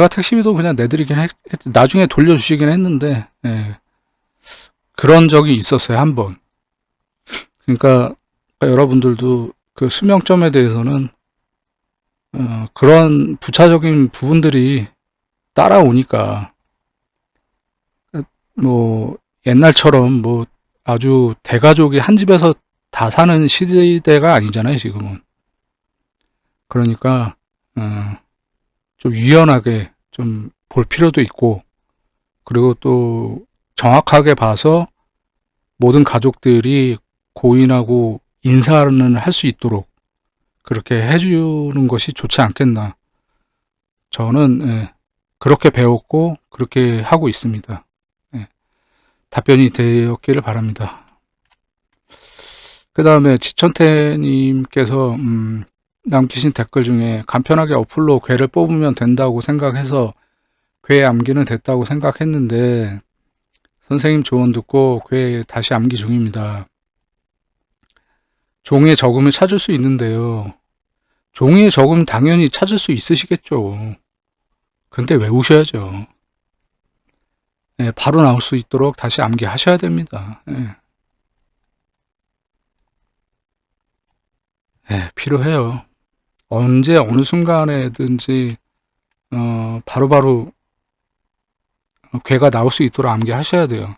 택시비도 그냥 내드리긴 나중에 돌려주시긴 했는데 그런 적이 있었어요 한 번. 그러니까 여러분들도 그 수명점에 대해서는 그런 부차적인 부분들이 따라오니까 뭐 옛날처럼 뭐 아주 대가족이 한 집에서 다 사는 시대가 아니잖아요 지금은. 그러니까 좀 유연하게 좀 볼 필요도 있고 그리고 또 정확하게 봐서 모든 가족들이 고인하고 인사는 할 수 있도록 그렇게 해주는 것이 좋지 않겠나. 저는 그렇게 배웠고 그렇게 하고 있습니다. 답변이 되었기를 바랍니다. 그 다음에 지천태님께서 남기신 댓글 중에 간편하게 어플로 괴를 뽑으면 된다고 생각해서 괴 암기는 됐다고 생각했는데 선생님 조언 듣고 괴 다시 암기 중입니다. 종이에 적으면 찾을 수 있는데요. 종이에 적으면 당연히 찾을 수 있으시겠죠. 근데 외우셔야죠. 바로 나올 수 있도록 다시 암기하셔야 됩니다. 필요해요. 언제 어느 순간에든지 바로바로 괴가 나올 수 있도록 암기하셔야 돼요.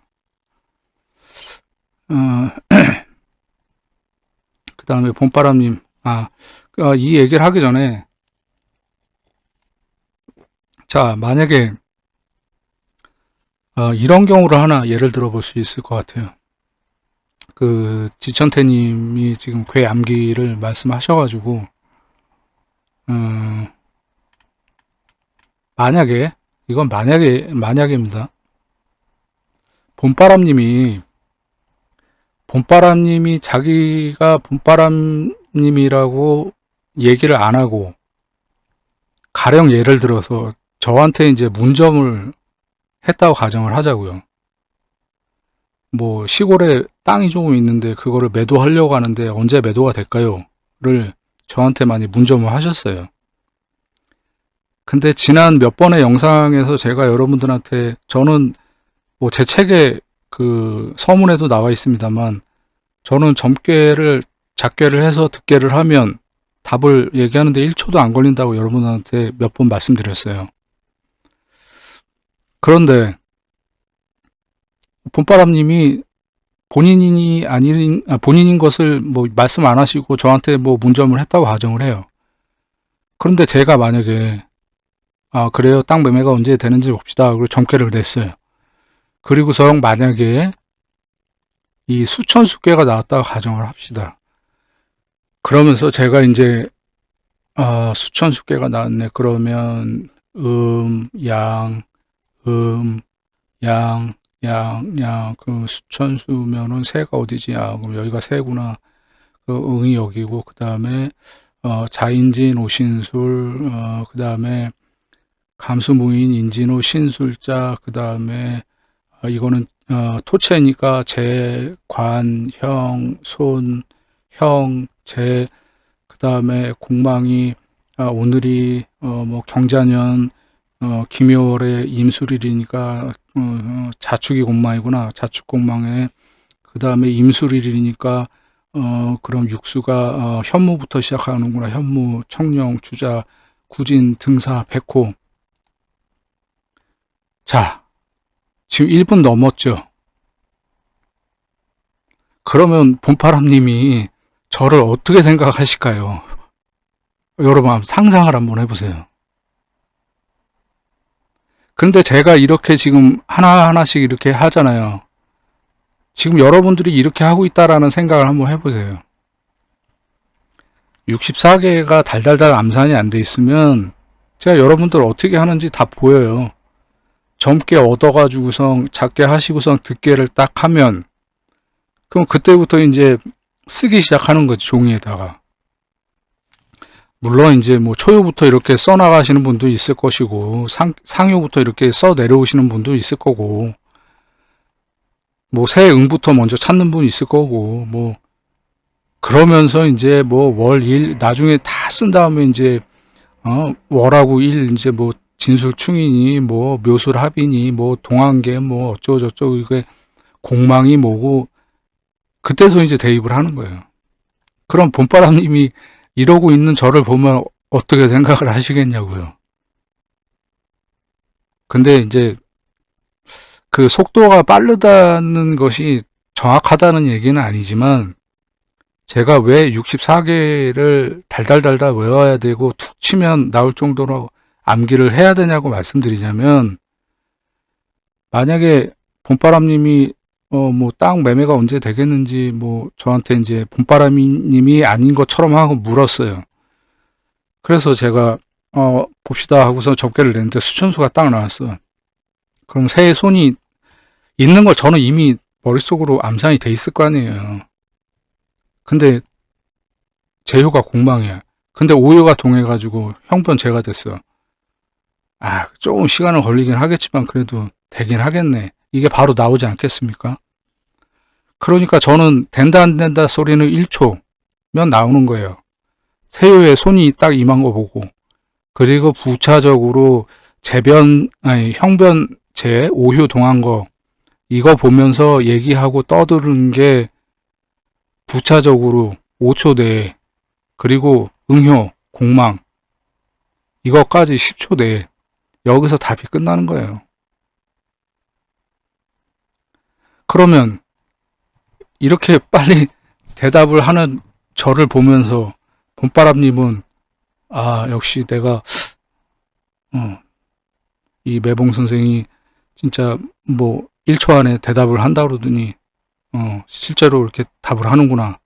그 다음에 봄바람님, 이 얘기를 하기 전에, 자, 만약에, 이런 경우를 하나 예를 들어 볼 수 있을 것 같아요. 그, 지천태님이 지금 괴 암기를 말씀하셔가지고, 만약에, 이건 만약입니다. 봄바람님이 자기가 봄바람님이라고 얘기를 안 하고, 가령 예를 들어서 저한테 이제 문점을 했다고 가정을 하자고요. 뭐 시골에 땅이 조금 있는데 그거를 매도하려고 하는데 언제 매도가 될까요? 를 저한테 많이 문점을 하셨어요. 근데 지난 몇 번의 영상에서 제가 여러분들한테, 저는 뭐 제 책에 그 서문에도 나와 있습니다만, 저는 작게를 해서 듣게를 하면 답을 얘기하는데 1초도 안 걸린다고 여러분한테 몇 번 말씀드렸어요. 그런데 봄바람님이 본인인 것을 뭐 말씀 안 하시고 저한테 뭐 문점을 했다고 가정을 해요. 그런데 제가 만약에 그래요, 땅 매매가 언제 되는지 봅시다, 그리고 점괘를 냈어요. 그리고서 만약에 이 수천수 개가 나왔다고 가정을 합시다. 그러면서 제가 이제 수천수 개가 나왔네. 그러면 양, 양, 그 수천수면은 새가 어디지? 그럼 여기가 새구나. 그 응이 여기고, 그 다음에 자인진, 오신술, 그 다음에 감수무인, 인진호, 신술자, 그 다음에 이거는 토체니까 재, 관, 형, 손, 형, 재, 그 다음에 공망이 오늘이 뭐 경자년 김효월의 임술일이니까 자축이 공망이구나. 자축 공망에 그 다음에 임술일이니까 그럼 육수가 현무부터 시작하는구나. 현무, 청령, 주자, 구진, 등사, 백호. 자, 지금 1분 넘었죠. 그러면 봄바람님이 저를 어떻게 생각하실까요? 여러분 한번 상상을 한번 해보세요. 근데 제가 이렇게 지금 하나하나씩 이렇게 하잖아요. 지금 여러분들이 이렇게 하고 있다라는 생각을 한번 해보세요. 64개가 달달달 암산이 안 돼 있으면 제가 여러분들 어떻게 하는지 다 보여요. 젊게 얻어가지고선 작게 하시고선 듣게를 딱 하면, 그럼 그때부터 이제 쓰기 시작하는 거지, 종이에다가. 물론 이제 뭐 초요부터 이렇게 써 나가시는 분도 있을 것이고, 상요부터 이렇게 써 내려오시는 분도 있을 거고, 뭐 새 응부터 먼저 찾는 분이 있을 거고, 뭐 그러면서 이제 뭐 월, 일 나중에 다 쓴 다음에 이제 월하고 일 이제 뭐 진술충이니 뭐 묘술합이니 뭐 동안계 뭐 어쩌고저쩌고 이게 공망이 뭐고, 그때서 이제 대입을 하는 거예요. 그럼 봄바람님이 이러고 있는 저를 보면 어떻게 생각을 하시겠냐고요. 근데 이제 그 속도가 빠르다는 것이 정확하다는 얘기는 아니지만, 제가 왜 64개를 달달달달 외워야 되고 툭 치면 나올 정도로 암기를 해야 되냐고 말씀드리자면, 만약에 봄바람님이 뭐 땅 매매가 언제 되겠는지 뭐 저한테 이제 봄바람님이 아닌 것처럼 하고 물었어요. 그래서 제가 봅시다 하고서 접계를 냈는데 수천수가 딱 나왔어. 그럼 새의 손이 있는 걸 저는 이미 머릿속으로 암산이 돼 있을 거 아니에요. 근데 재효가 공망이야. 근데 오효가 동해가지고 형변 재가 됐어. 조금 시간은 걸리긴 하겠지만 그래도 되긴 하겠네. 이게 바로 나오지 않겠습니까? 그러니까 저는 된다 안 된다 소리는 1초면 나오는 거예요. 세효의 손이 딱 임한 거 보고, 그리고 부차적으로 형변 재, 오효 동한 거 이거 보면서 얘기하고 떠드는 게 부차적으로 5초 내에, 그리고 응효, 공망 이거까지 10초 내에, 여기서 답이 끝나는 거예요. 그러면 이렇게 빨리 대답을 하는 저를 보면서 봄바람님은 역시 내가 이 매봉 선생이 진짜 뭐 1초 안에 대답을 한다 그러더니 실제로 이렇게 답을 하는구나,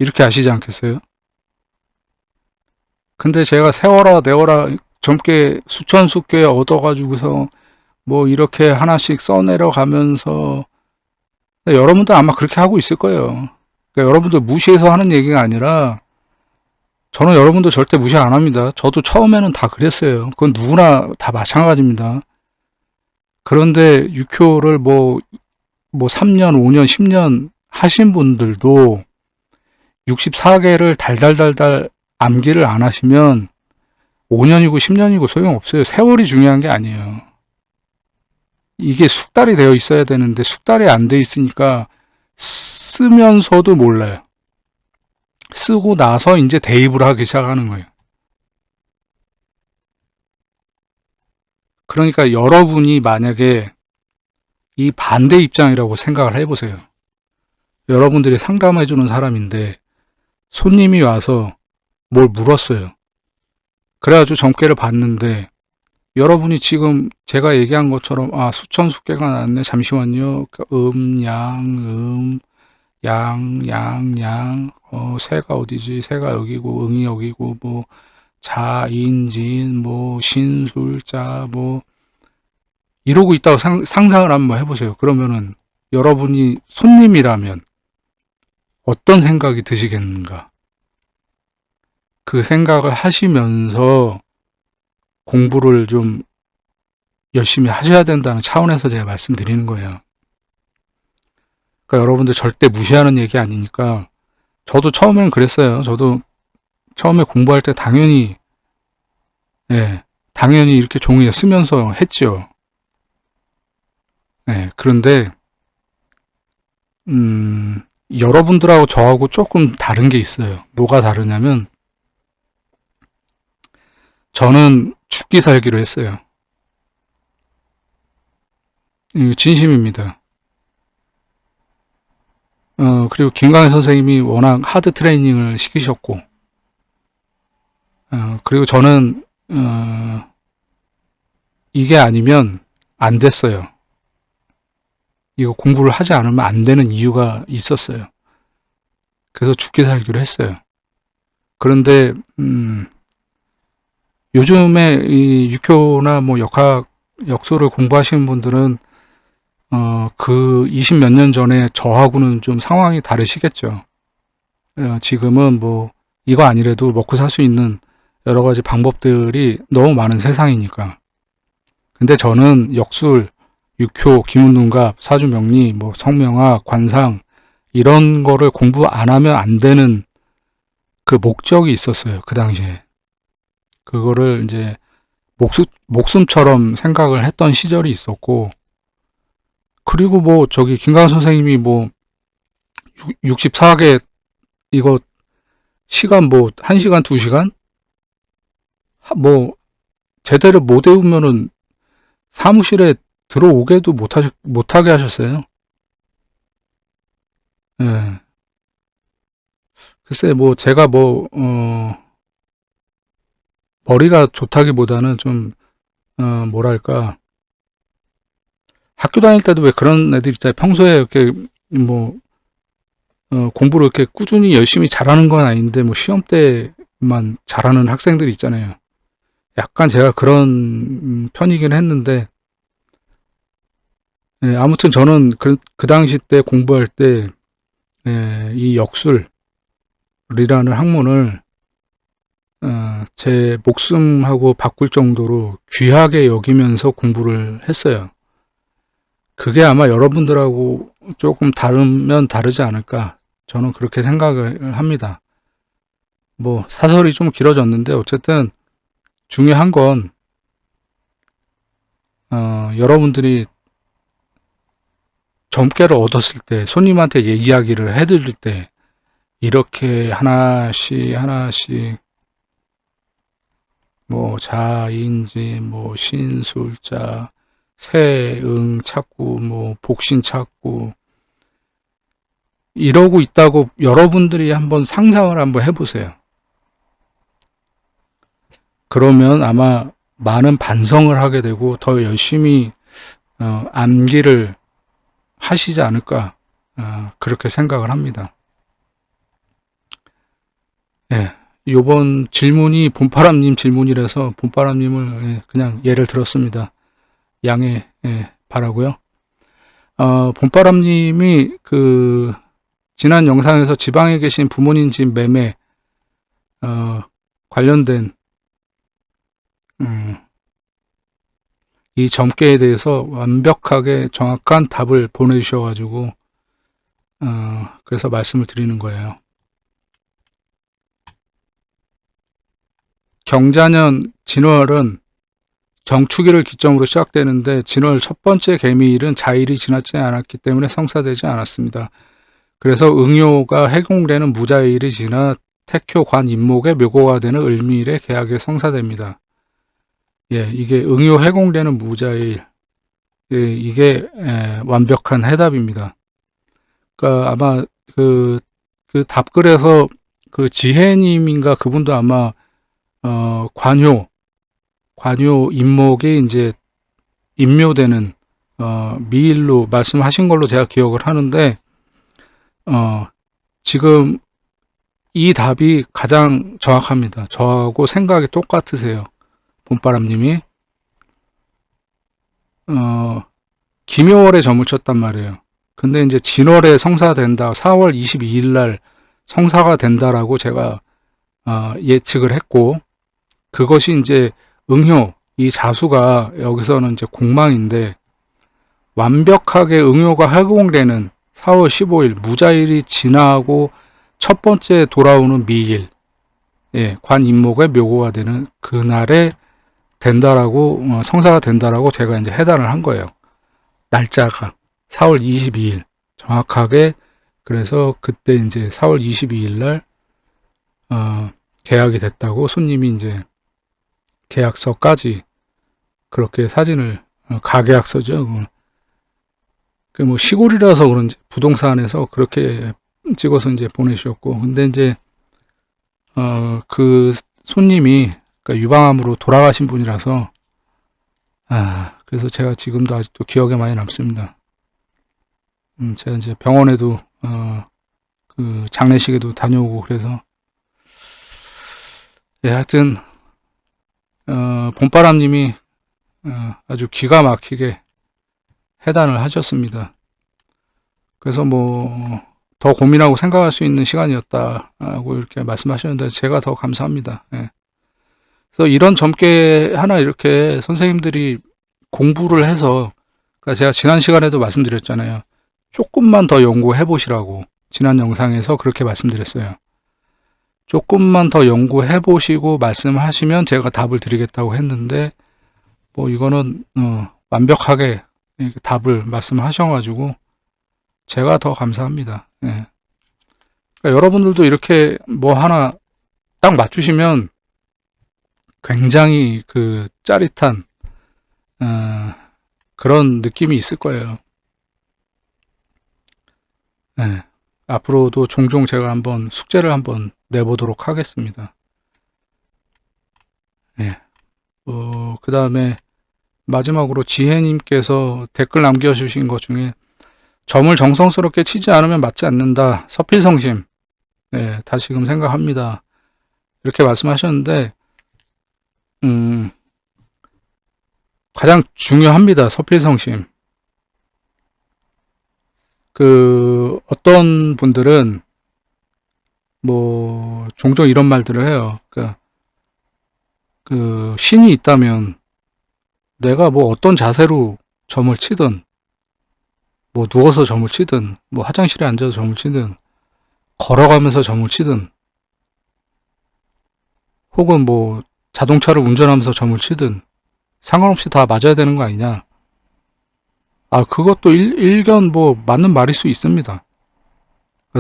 이렇게 아시지 않겠어요? 근데 제가 세워라 내워라 젊게 수천수 개 얻어가지고서 뭐 이렇게 하나씩 써내려 가면서, 여러분도 아마 그렇게 하고 있을 거예요. 그러니까 여러분들 무시해서 하는 얘기가 아니라, 저는 여러분도 절대 무시 안 합니다. 저도 처음에는 다 그랬어요. 그건 누구나 다 마찬가지입니다. 그런데 육효를 뭐 3년, 5년, 10년 하신 분들도 64개를 달달달달 암기를 안 하시면 5년이고 10년이고 소용없어요. 세월이 중요한 게 아니에요. 이게 숙달이 되어 있어야 되는데 숙달이 안 돼 있으니까 쓰면서도 몰라요. 쓰고 나서 이제 대입을 하기 시작하는 거예요. 그러니까 여러분이 만약에 이 반대 입장이라고 생각을 해보세요. 여러분들이 상담해주는 사람인데 손님이 와서 뭘 물었어요. 그래가지고 점괘를 봤는데, 여러분이 지금 제가 얘기한 것처럼 수천 개가 나왔네, 잠시만요, 양, 새가 어디지, 새가 여기고 응이 여기고 뭐 자인진 뭐 신술자 뭐 이러고 있다고 상상을 한번 해보세요. 그러면은 여러분이 손님이라면 어떤 생각이 드시겠는가? 그 생각을 하시면서 공부를 좀 열심히 하셔야 된다는 차원에서 제가 말씀드리는 거예요. 그러니까 여러분들 절대 무시하는 얘기 아니니까. 저도 처음에는 그랬어요. 저도 처음에 공부할 때 당연히 이렇게 종이에 쓰면서 했죠. 그런데 여러분들하고 저하고 조금 다른 게 있어요. 뭐가 다르냐면, 저는 죽기 살기로 했어요. 진심입니다. 그리고 김강현 선생님이 워낙 하드 트레이닝을 시키셨고, 그리고 저는 이게 아니면 안 됐어요. 이거 공부를 하지 않으면 안 되는 이유가 있었어요. 그래서 죽기 살기로 했어요. 그런데 요즘에 이 육효나 뭐 역학, 역수를 공부하시는 분들은 그 20 몇 년 전에 저하고는 좀 상황이 다르시겠죠. 지금은 뭐 이거 아니래도 먹고 살 수 있는 여러 가지 방법들이 너무 많은 세상이니까. 근데 저는 역술, 육효, 기문둔갑, 사주명리, 뭐 성명학, 관상 이런 거를 공부 안 하면 안 되는 그 목적이 있었어요. 그 당시에. 그거를 이제 목숨처럼 생각을 했던 시절이 있었고, 그리고 뭐 저기 김강현 선생님이 뭐 64개 이거 시간 뭐 1시간 2시간 뭐 제대로 못 외우면은 사무실에 들어오게도 못하게 하셨어요. 예. 글쎄 뭐 제가 뭐 머리가 좋다기보다는 좀 뭐랄까, 학교 다닐 때도 왜 그런 애들 있잖아요. 평소에 이렇게 뭐 공부를 이렇게 꾸준히 열심히 잘하는 건 아닌데 뭐 시험 때만 잘하는 학생들 있잖아요. 약간 제가 그런 편이긴 했는데, 아무튼 저는 그 당시 때 공부할 때 이 역술이라는 학문을 제 목숨하고 바꿀 정도로 귀하게 여기면서 공부를 했어요. 그게 아마 여러분들하고 조금 다르면 다르지 않을까, 저는 그렇게 생각을 합니다. 뭐 사설이 좀 길어졌는데 어쨌든 중요한 건 여러분들이 점괘를 얻었을 때 손님한테 이야기를 해드릴 때 이렇게 하나씩 뭐 자인지 뭐 신술자, 새응 찾고 뭐 복신 찾고 이러고 있다고 여러분들이 한번 상상을 한번 해보세요. 그러면 아마 많은 반성을 하게 되고 더 열심히 암기를 하시지 않을까 그렇게 생각을 합니다. 예, 요번 질문이 봄바람님 질문이라서 봄바람님을 그냥 예를 들었습니다. 양해 바라고요. 봄바람님이 그 지난 영상에서 지방에 계신 부모님 집 매매 관련된 이 점괘에 대해서 완벽하게 정확한 답을 보내주셔가지고 그래서 말씀을 드리는 거예요. 경자년 진월은 정축일을 기점으로 시작되는데 진월 첫 번째 개미일은 자일이 지나지 않았기 때문에 성사되지 않았습니다. 그래서 응효가 해공되는 무자일이 지나 택효 관 임목의 묘고가 되는 을미일에 계약이 성사됩니다. 예, 이게 응효 해공되는 무자일, 이게 완벽한 해답입니다. 그러니까 아마 그 답글에서 그 지혜님인가 그분도 아마 관효 임목이 이제 임묘되는 미일로 말씀하신 걸로 제가 기억을 하는데 지금 이 답이 가장 정확합니다. 저하고 생각이 똑같으세요. 봄바람님이 김효월에 점을 쳤단 말이에요. 근데 이제 진월에 성사된다, 4월 22일 날 성사가 된다라고 제가 예측을 했고, 그것이 이제 응효, 이 자수가 여기서는 이제 공망인데 완벽하게 응효가 해공되는 4월 15일 무자일이 지나고 첫 번째 돌아오는 미일, 관 임목의 묘고가 되는 그날에 된다라고 성사가 된다라고 제가 이제 해단을 한 거예요. 날짜가 4월 22일 정확하게. 그래서 그때 이제 4월 22일 날 계약이 됐다고 손님이 이제 계약서까지 그렇게 사진을 가계약서죠. 그 뭐 시골이라서 그런지 부동산에서 그렇게 찍어서 이제 보내주셨고, 근데 이제 그 손님이 그러니까 유방암으로 돌아가신 분이라서 그래서 제가 지금도 아직도 기억에 많이 남습니다. 제가 이제 병원에도 그 장례식에도 다녀오고 그래서 하여튼 봄바람님이 아주 기가 막히게 해단을 하셨습니다. 그래서 뭐 더 고민하고 생각할 수 있는 시간이었다고 이렇게 말씀하셨는데 제가 더 감사합니다. 그래서 이런 점괘 하나 이렇게 선생님들이 공부를 해서, 그러니까 제가 지난 시간에도 말씀드렸잖아요. 조금만 더 연구해 보시라고 지난 영상에서 그렇게 말씀드렸어요. 조금만 더 연구해 보시고 말씀하시면 제가 답을 드리겠다고 했는데 뭐 이거는 완벽하게 답을 말씀하셔가지고 제가 더 감사합니다. 그러니까 여러분들도 이렇게 뭐 하나 딱 맞추시면 굉장히 그 짜릿한 그런 느낌이 있을 거예요. 앞으로도 종종 제가 한번 숙제를 한번 내보도록 하겠습니다. 그 다음에 마지막으로 지혜님께서 댓글 남겨주신 것 중에 점을 정성스럽게 치지 않으면 맞지 않는다. 서필성심. 다시금 생각합니다. 이렇게 말씀하셨는데 가장 중요합니다. 서필성심. 그 어떤 분들은 뭐 종종 이런 말들을 해요. 그러니까 그 신이 있다면 내가 뭐 어떤 자세로 점을 치든, 뭐 누워서 점을 치든, 뭐 화장실에 앉아서 점을 치든, 걸어가면서 점을 치든, 혹은 뭐 자동차를 운전하면서 점을 치든 상관없이 다 맞아야 되는 거 아니냐. 그것도 일견 뭐 맞는 말일 수 있습니다.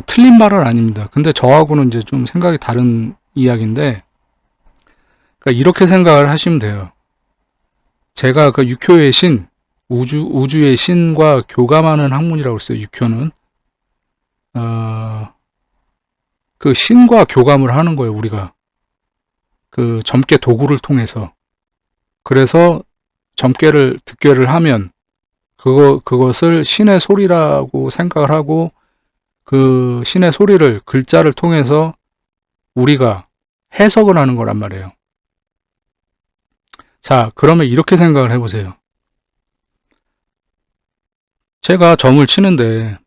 틀린 말은 아닙니다. 근데 저하고는 이제 좀 생각이 다른 이야기인데, 그러니까 이렇게 생각을 하시면 돼요. 제가 그 육효의 신, 우주의 신과 교감하는 학문이라고 했어요. 육효는 그 신과 교감을 하는 거예요, 우리가. 그 점괘 도구를 통해서. 그래서 점괘를 득괘를 하면 그것을 신의 소리라고 생각을 하고 그 신의 소리를 글자를 통해서 우리가 해석을 하는 거란 말이에요. 자, 그러면 이렇게 생각을 해보세요. 제가 점을 치는데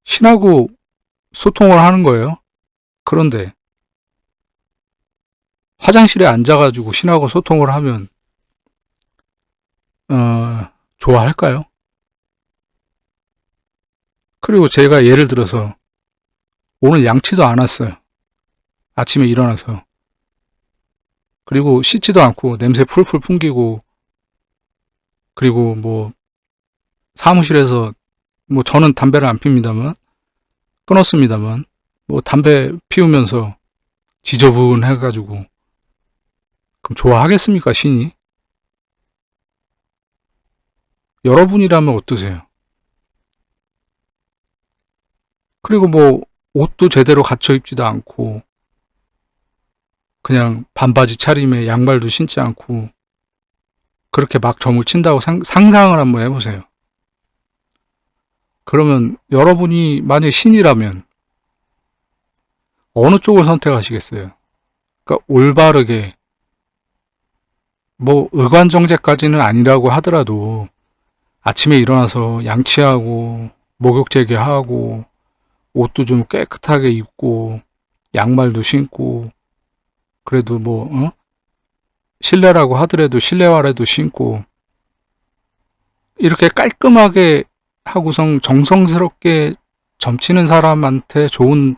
신하고 소통을 하는 거예요. 그런데 화장실에 앉아가지고 신하고 소통을 하면 좋아할까요? 그리고 제가 예를 들어서 오늘 양치도 안 왔어요. 아침에 일어나서. 그리고 씻지도 않고 냄새 풀풀 풍기고, 그리고 뭐 사무실에서 뭐 저는 담배를 안 핍니다만 끊었습니다만 뭐 담배 피우면서 지저분해가지고 그럼 좋아하겠습니까, 신이? 여러분이라면 어떠세요? 그리고 뭐 옷도 제대로 갖춰 입지도 않고 그냥 반바지 차림에 양말도 신지 않고 그렇게 막 점을 친다고 상상을 한번 해보세요. 그러면 여러분이 만약에 신이라면 어느 쪽을 선택하시겠어요? 그러니까 올바르게 뭐 의관정제까지는 아니라고 하더라도 아침에 일어나서 양치하고 목욕제개하고 옷도 좀 깨끗하게 입고 양말도 신고 그래도 뭐 실내라고 하더라도 실내화라도 신고 이렇게 깔끔하게 하고선 정성스럽게 점치는 사람한테 좋은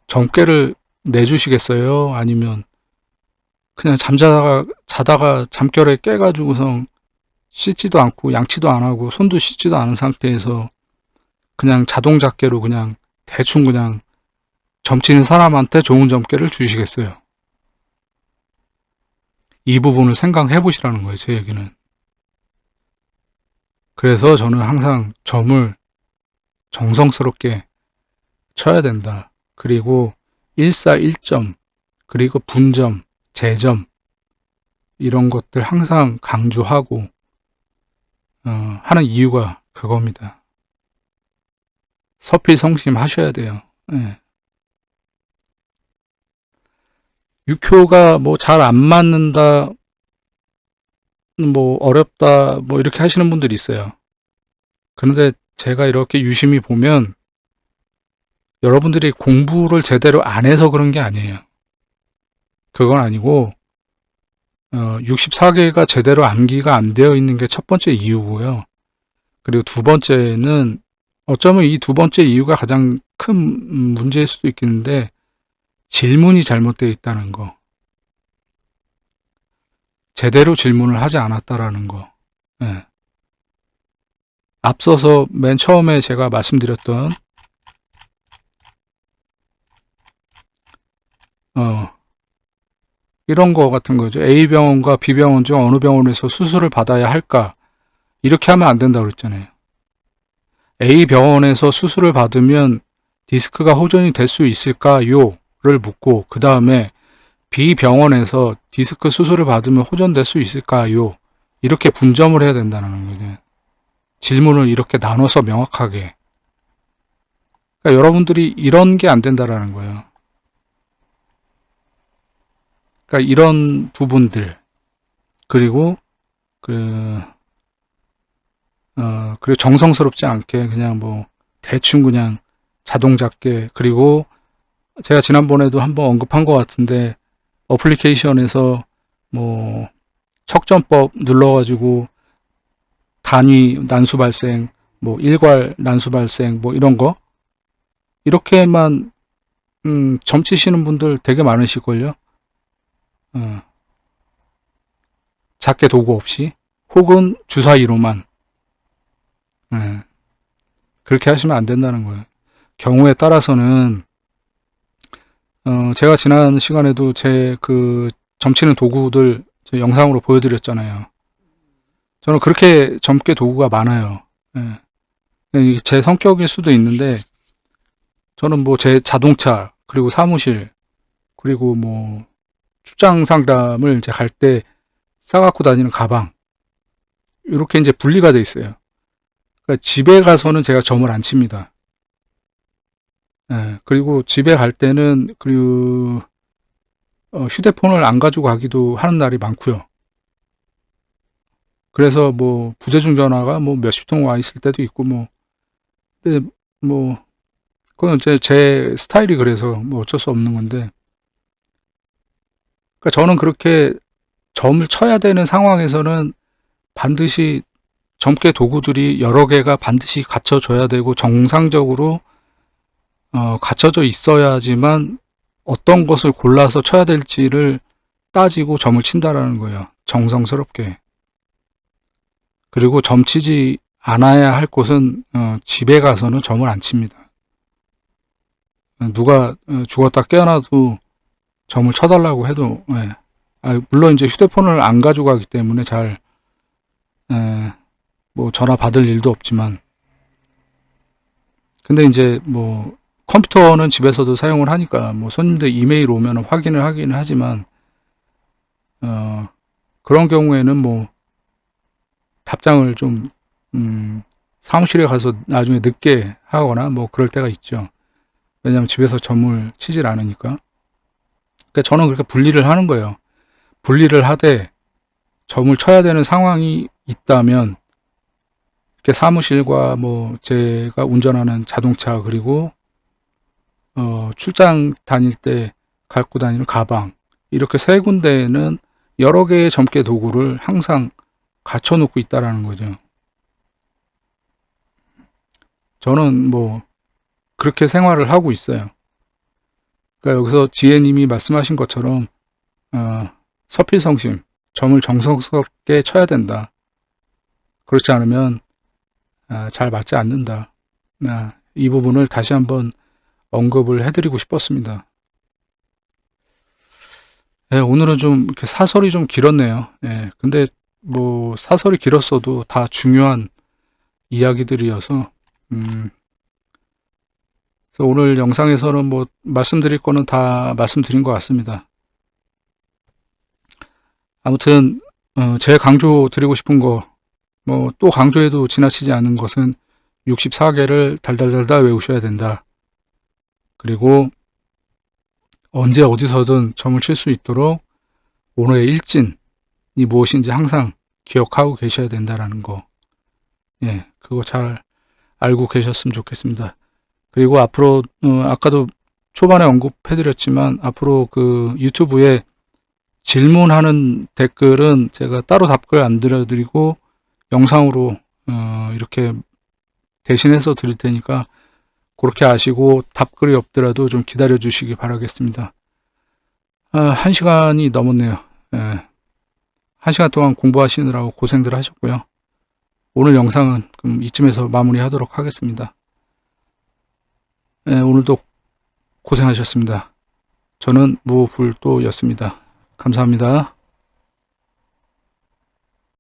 점괘를 내주시겠어요? 아니면 그냥 자다가 잠결에 깨가지고선 씻지도 않고 양치도 안 하고 손도 씻지도 않은 상태에서 그냥 자동잡개로 그냥 대충 그냥 점치는 사람한테 좋은 점괘를 주시겠어요? 이 부분을 생각해 보시라는 거예요, 제 얘기는. 그래서 저는 항상 점을 정성스럽게 쳐야 된다. 그리고 일사일점, 그리고 분점, 재점 이런 것들 항상 강조하고 하는 이유가 그겁니다. 서필성심 하셔야 돼요. 네. 육효가 뭐 잘 안 맞는다, 뭐 어렵다, 뭐 이렇게 하시는 분들이 있어요. 그런데 제가 이렇게 유심히 보면 여러분들이 공부를 제대로 안 해서 그런 게 아니에요. 그건 아니고 64개가 제대로 암기가 안 되어 있는 게 첫 번째 이유고요. 그리고 두 번째는 어쩌면 이 두 번째 이유가 가장 큰 문제일 수도 있겠는데 질문이 잘못되어 있다는 거. 제대로 질문을 하지 않았다라는 거. 네. 앞서서 맨 처음에 제가 말씀드렸던 이런 거 같은 거죠. A병원과 B병원 중 어느 병원에서 수술을 받아야 할까? 이렇게 하면 안 된다고 그랬잖아요. A병원에서 수술을 받으면 디스크가 호전이 될 수 있을까요? 를 묻고 그 다음에 B병원에서 디스크 수술을 받으면 호전될 수 있을까요? 이렇게 분점을 해야 된다는 거죠. 질문을 이렇게 나눠서 명확하게. 그러니까 여러분들이 이런 게 안 된다라는 거예요. 그러니까 이런 부분들 그리고 그리고 정성스럽지 않게 그냥 뭐 대충 그냥 자동잡게 그리고 제가 지난번에도 한번 언급한 것 같은데 어플리케이션에서 뭐 척전법 눌러가지고 단위 난수 발생 뭐 일괄 난수 발생 뭐 이런 거 이렇게만 점치시는 분들 되게 많으실걸요. 작게 도구 없이 혹은 주사위로만 그렇게 하시면 안 된다는 거예요. 경우에 따라서는 제가 지난 시간에도 제 그 점치는 도구들 제 영상으로 보여드렸잖아요. 저는 그렇게 점괘 도구가 많아요. 제 성격일 수도 있는데 저는 뭐 제 자동차, 그리고 사무실, 그리고 뭐 출장 상담을 이제 갈 때 싸갖고 다니는 가방, 이렇게 이제 분리가 돼 있어요. 그러니까 집에 가서는 제가 점을 안 칩니다. 예, 그리고 집에 갈 때는 그 휴대폰을 안 가지고 가기도 하는 날이 많고요. 그래서 뭐 부재중 전화가 뭐 몇십 통 와 있을 때도 있고 뭐, 근데 뭐 그건 제 스타일이 그래서 뭐 어쩔 수 없는 건데, 그러니까 저는 그렇게 점을 쳐야 되는 상황에서는 반드시 점괘 도구들이 여러 개가 반드시 갖춰져야 되고 정상적으로 갖춰져 있어야지만 어떤 것을 골라서 쳐야 될지를 따지고 점을 친다라는 거예요. 정성스럽게. 그리고 점 치지 않아야 할 곳은 집에 가서는 점을 안 칩니다. 누가 죽었다 깨어나도 점을 쳐달라고 해도, 예. 물론 이제 휴대폰을 안 가지고 가기 때문에 잘 뭐 전화 받을 일도 없지만, 근데 이제 뭐 컴퓨터는 집에서도 사용을 하니까 뭐 손님들 이메일 오면 확인을 하긴 하지만, 그런 경우에는 뭐 답장을 좀 사무실에 가서 나중에 늦게 하거나 뭐 그럴 때가 있죠. 왜냐하면 집에서 점을 치질 않으니까. 그러니까 저는 그렇게 분리를 하는 거예요. 분리를 하되 점을 쳐야 되는 상황이 있다면 이렇게 사무실과 뭐 제가 운전하는 자동차, 그리고 출장 다닐 때 갖고 다니는 가방, 이렇게 세 군데에는 여러 개의 점괘 도구를 항상 갖춰 놓고 있다라는 거죠. 저는 뭐 그렇게 생활을 하고 있어요. 그러니까 여기서 지혜님이 말씀하신 것처럼 서필성심, 점을 정성스럽게 쳐야 된다. 그렇지 않으면 잘 맞지 않는다. 이 부분을 다시 한번 언급을 해드리고 싶었습니다. 네, 오늘은 좀 이렇게 사설이 좀 길었네요. 네, 근데 뭐 사설이 길었어도 다 중요한 이야기들이어서 그래서 오늘 영상에서는 뭐 말씀드릴 거는 다 말씀드린 것 같습니다. 아무튼 제일 강조 드리고 싶은 거, 뭐 또 강조해도 지나치지 않은 것은 64개를 달달달달 외우셔야 된다. 그리고 언제 어디서든 점을 칠 수 있도록 오늘의 일진이 무엇인지 항상 기억하고 계셔야 된다라는 거. 예, 그거 잘 알고 계셨으면 좋겠습니다. 그리고 앞으로 아까도 초반에 언급해드렸지만, 앞으로 그 유튜브에 질문하는 댓글은 제가 따로 답글 안 드려드리고 영상으로 이렇게 대신해서 드릴 테니까 그렇게 아시고 답글이 없더라도 좀 기다려 주시기 바라겠습니다. 1시간이 넘었네요. 예. 1시간 동안 공부하시느라고 고생들 하셨고요. 오늘 영상은 그럼 이쯤에서 마무리하도록 하겠습니다. 예, 오늘도 고생하셨습니다. 저는 무불도였습니다. 감사합니다.